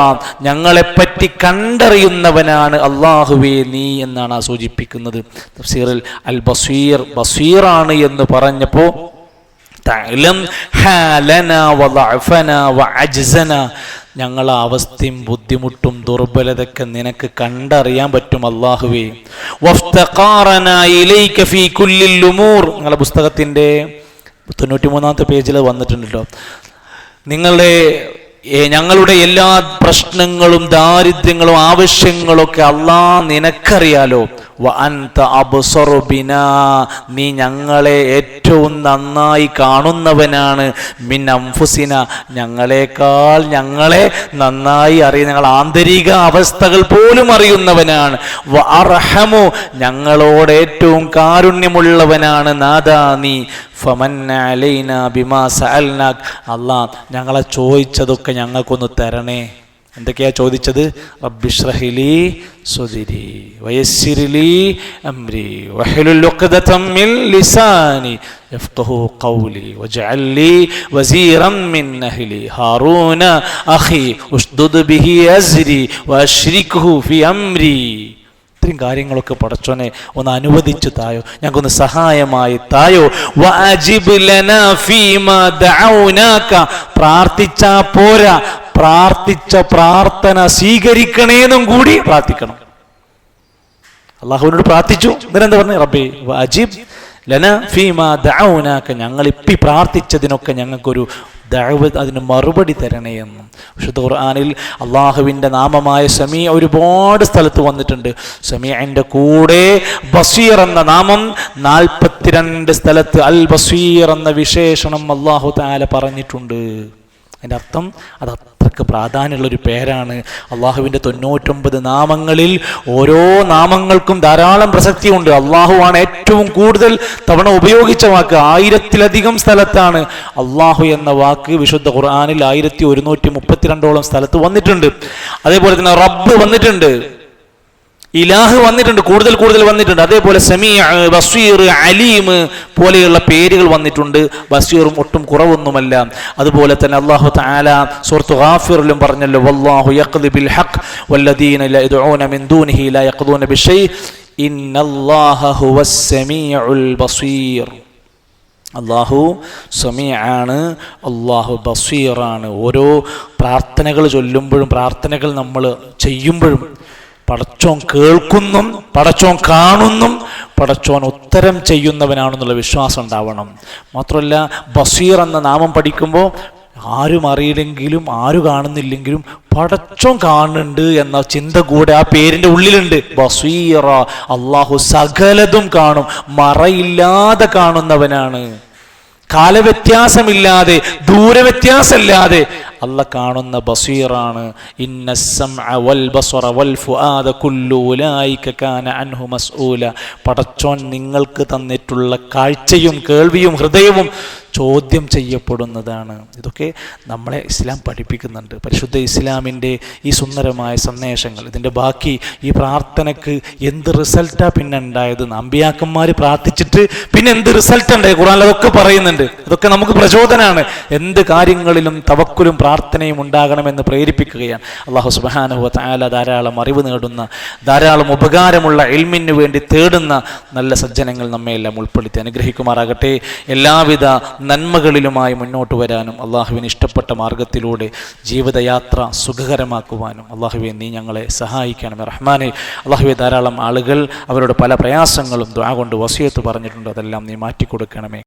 ഞങ്ങളെപ്പറ്റി കണ്ടറിയുന്നവനാണ് അല്ലാഹുവേ നീ എന്നാണ് ആ സൂചിപ്പിക്കുന്നത്. തഫ്സീറിൽ അൽ ബസീർ ബസീറാണ് എന്ന് പറഞ്ഞപ്പോൾ തഅലം ഹാലന വദഅഫന വഅജ്സന ഞങ്ങളെ അവസ്ഥയും ബുദ്ധിമുട്ടും ദുർബലതയൊക്കെ നിനക്ക് കണ്ടറിയാൻ പറ്റും അല്ലാഹുവേ. വഫ്തഖാറന ഇലൈക ഫീ കുല്ലിൽ ഉമൂർ നിങ്ങളുടെ പുസ്തകത്തിൻ്റെ 93-ാമത്തെ പേജിൽ വന്നിട്ടുണ്ട് കേട്ടോ. ഞങ്ങളുടെ എല്ലാ പ്രശ്നങ്ങളും ദാരിദ്ര്യങ്ങളും ആവശ്യങ്ങളൊക്കെ അല്ലാഹ് നിനക്കറിയാലോ. വഅൻത അബ്സറു ബിനാ നീ ഞങ്ങളെ ഏറ്റവും നന്നായി കാണുന്നവനാണ്. മിൻ അൻഫുസിന ഞങ്ങളെക്കാൾ ഞങ്ങളെ നന്നായി അറിയുന്ന, ഞങ്ങൾ ആന്തരിക അവസ്ഥകൾ പോലും അറിയുന്നവനാണ്. വഅർഹമു ഞങ്ങളോട് ഏറ്റവും കാരുണ്യമുള്ളവനാണ് നാദാ നീ. ഫമന്ന അലൈനാ ബിമാ സഅൽനാക് അല്ലാഹ് ഞങ്ങളെ ചോദിച്ചതൊക്കെ ഞങ്ങൾക്കൊന്ന് തരണേ. എന്തൊക്കെയാ ചോദിച്ചത്? റബ്ബിശ്റഹ് ലീ സ്വദ്രി വയസ്സിർ ലീ അംരി വഹ്ലുൽ ഉഖ്ദതം മിൻ ലിസാനി യഫ്ഖഹു ഖൗലി വജ്അൽ ലീ വസീറൻ മിൻ അഹ്ലി ഹാറൂന അഖി ഉശ്ദുദ് ബിഹി അസ്രി വഅശ്രിക്ഹു ഫി അംരി. ഇത്രയും കാര്യങ്ങളൊക്കെ പടച്ചോനെ ഒന്ന് അനുവദിച്ചു തായോ, ഞങ്ങൾക്കൊന്ന് സഹായമായി തായോ. വഅജിബ് ലനാ ഫീമാ ദഅൗനാക പ്രാർത്ഥിച്ചാ പോരാ, പ്രാർത്ഥിച്ച പ്രാർത്ഥന സ്വീകരിക്കണേന്നും കൂടി പ്രാർത്ഥിക്കണം. അള്ളാഹുവിനോട് പ്രാർത്ഥിച്ചു, എന്നിട്ടെന്താ പറഞ്ഞു? റബ്ബി വഅജിബ് ലനാ ഫീമാ ദഅൗനാക ഞങ്ങൾ ഇപ്പി പ്രാർത്ഥിച്ചതിനൊക്കെ ഞങ്ങൾക്കൊരു ദഅവത്ത്, അതിന് മറുപടി തരണേ എന്നും. വിശുദ്ധ ഖുർആനിൽ അള്ളാഹുവിൻ്റെ നാമമായ സമീ ഒരുപാട് സ്ഥലത്ത് വന്നിട്ടുണ്ട്. സമീഇൻ്റെ കൂടെ ബസീർ എന്ന നാമം 42 സ്ഥലത്ത് അൽ ബസീർ എന്ന വിശേഷണം അല്ലാഹു തആല പറഞ്ഞിട്ടുണ്ട്. അതിൻ്റെ അർത്ഥം അത് അത്രക്ക് പ്രാധാന്യമുള്ളൊരു പേരാണ്. അള്ളാഹുവിൻ്റെ 99 നാമങ്ങളിൽ ഓരോ നാമങ്ങൾക്കും ധാരാളം പ്രസക്തിയുണ്ട്. അള്ളാഹുവാണ് ഏറ്റവും കൂടുതൽ തവണ ഉപയോഗിച്ച വാക്ക്. 1000-ലധികം സ്ഥലത്താണ് അള്ളാഹു എന്ന വാക്ക് വിശുദ്ധ ഖുർആനിൽ 1132 സ്ഥലത്ത് വന്നിട്ടുണ്ട്. അതേപോലെ തന്നെ റബ്ബ് വന്നിട്ടുണ്ട്, ഇലാഹ് വന്നിട്ടുണ്ട്, കൂടുതൽ വന്നിട്ടുണ്ട്. അതേപോലെ സമീ, ബസീർ, അലീം പോലെയുള്ള പേരുകൾ വന്നിട്ടുണ്ട്. ബസീറും ഒട്ടും കുറവൊന്നുമല്ല. അതുപോലെ തന്നെ അല്ലാഹു തആല സൂറത്ത് ഗാഫിറിലും പറഞ്ഞല്ലോ, വല്ലാഹു യഖ്ദി ബിൽ ഹഖ് വല്ലദീന യദ്ഊന മിൻ ദൂനിഹി ലാ യഖ്ദൂന ബിശൈഇ ഇന്നല്ലാഹ ഹുവസ് സമീഉൽ ബസീർ. അള്ളാഹു സമീആണ്, അള്ളാഹു ബസീറാണ്. ഓരോ പ്രാർത്ഥനകൾ ചൊല്ലുമ്പോഴും പ്രാർത്ഥനകൾ നമ്മൾ ചെയ്യുമ്പോഴും പടച്ചോൻ കേൾക്കുന്നും പടച്ചോൻ കാണുന്നും പടച്ചോൻ ഉത്തരം ചെയ്യുന്നവനാണെന്നുള്ള വിശ്വാസം ഉണ്ടാവണം. മാത്രമല്ല ബസീർ എന്ന നാമം പഠിക്കുമ്പോൾ ആരും അറിയില്ലെങ്കിലും ആരും കാണുന്നില്ലെങ്കിലും പടച്ചോൻ കാണുന്നുണ്ട് എന്ന ചിന്ത കൂടെ ആ പേരിൻ്റെ ഉള്ളിലുണ്ട്. ബസീറ അള്ളാഹു സകലതും കാണും, മറയില്ലാതെ കാണുന്നവനാണ്. കാലവ്യത്യാസമില്ലാതെ ദൂരവ്യത്യാസമില്ലാതെ അല്ല കാണുന്ന ബസീറാണ്. ഇന്ന സമഅ വൽ ബസറ വൽ ഫുആദ കുല്ലു ഉലൈക കാന അൻഹു മസ്ഊല. പടച്ചോൻ നിങ്ങൾക്ക് തന്നിട്ടുള്ള കാഴ്ചയും കേൾവിയും ഹൃദയവും ചോദ്യം ചെയ്യപ്പെടുന്നതാണ്. ഇതൊക്കെ നമ്മളെ ഇസ്ലാം പഠിപ്പിക്കുന്നുണ്ട്. പരിശുദ്ധ ഇസ്ലാമിൻ്റെ ഈ സുന്ദരമായ സന്ദേശങ്ങൾ, ഇതിൻ്റെ ബാക്കി ഈ പ്രാർത്ഥനയ്ക്ക് എന്ത് റിസൾട്ടാണ് പിന്നെ ഉണ്ടായത്? അമ്പിയാക്കന്മാർ പ്രാർത്ഥിച്ചിട്ട് പിന്നെ എന്ത് റിസൾട്ട് ഉണ്ടായി? ഖുർആനിൽ അതൊക്കെ പറയുന്നുണ്ട്. ഇതൊക്കെ നമുക്ക് പ്രചോദനമാണ്. എന്ത് കാര്യങ്ങളിലും തവക്കുലും പ്രാർത്ഥനയും ഉണ്ടാകണമെന്ന് പ്രേരിപ്പിക്കുകയാണ്. അല്ലാഹു സുബ്ഹാനഹു വ തആല ധാരാളം അറിവ് നേടുന്ന, ധാരാളം ഉപകാരമുള്ള ഇൽമിന് വേണ്ടി തേടുന്ന നല്ല സജ്ജനങ്ങൾ നമ്മെ എല്ലാം ഉൾപ്പെടുത്തി അനുഗ്രഹിക്കുമാറാകട്ടെ. എല്ലാവിധ നന്മകളിലുമായി മുന്നോട്ട് വരാനും അള്ളാഹുവിന് ഇഷ്ടപ്പെട്ട മാർഗത്തിലൂടെ ജീവിതയാത്ര സുഖകരമാക്കുവാനും അള്ളാഹുവെ നീ ഞങ്ങളെ സഹായിക്കണം റഹ്മാനെ. അള്ളാഹുവെ ധാരാളം ആളുകൾ അവരുടെ പല പ്രയാസങ്ങളും ദുആ കൊണ്ട് വസിയത്ത് പറഞ്ഞിട്ടുണ്ട്, അതെല്ലാം നീ മാറ്റിക്കൊടുക്കണമേ.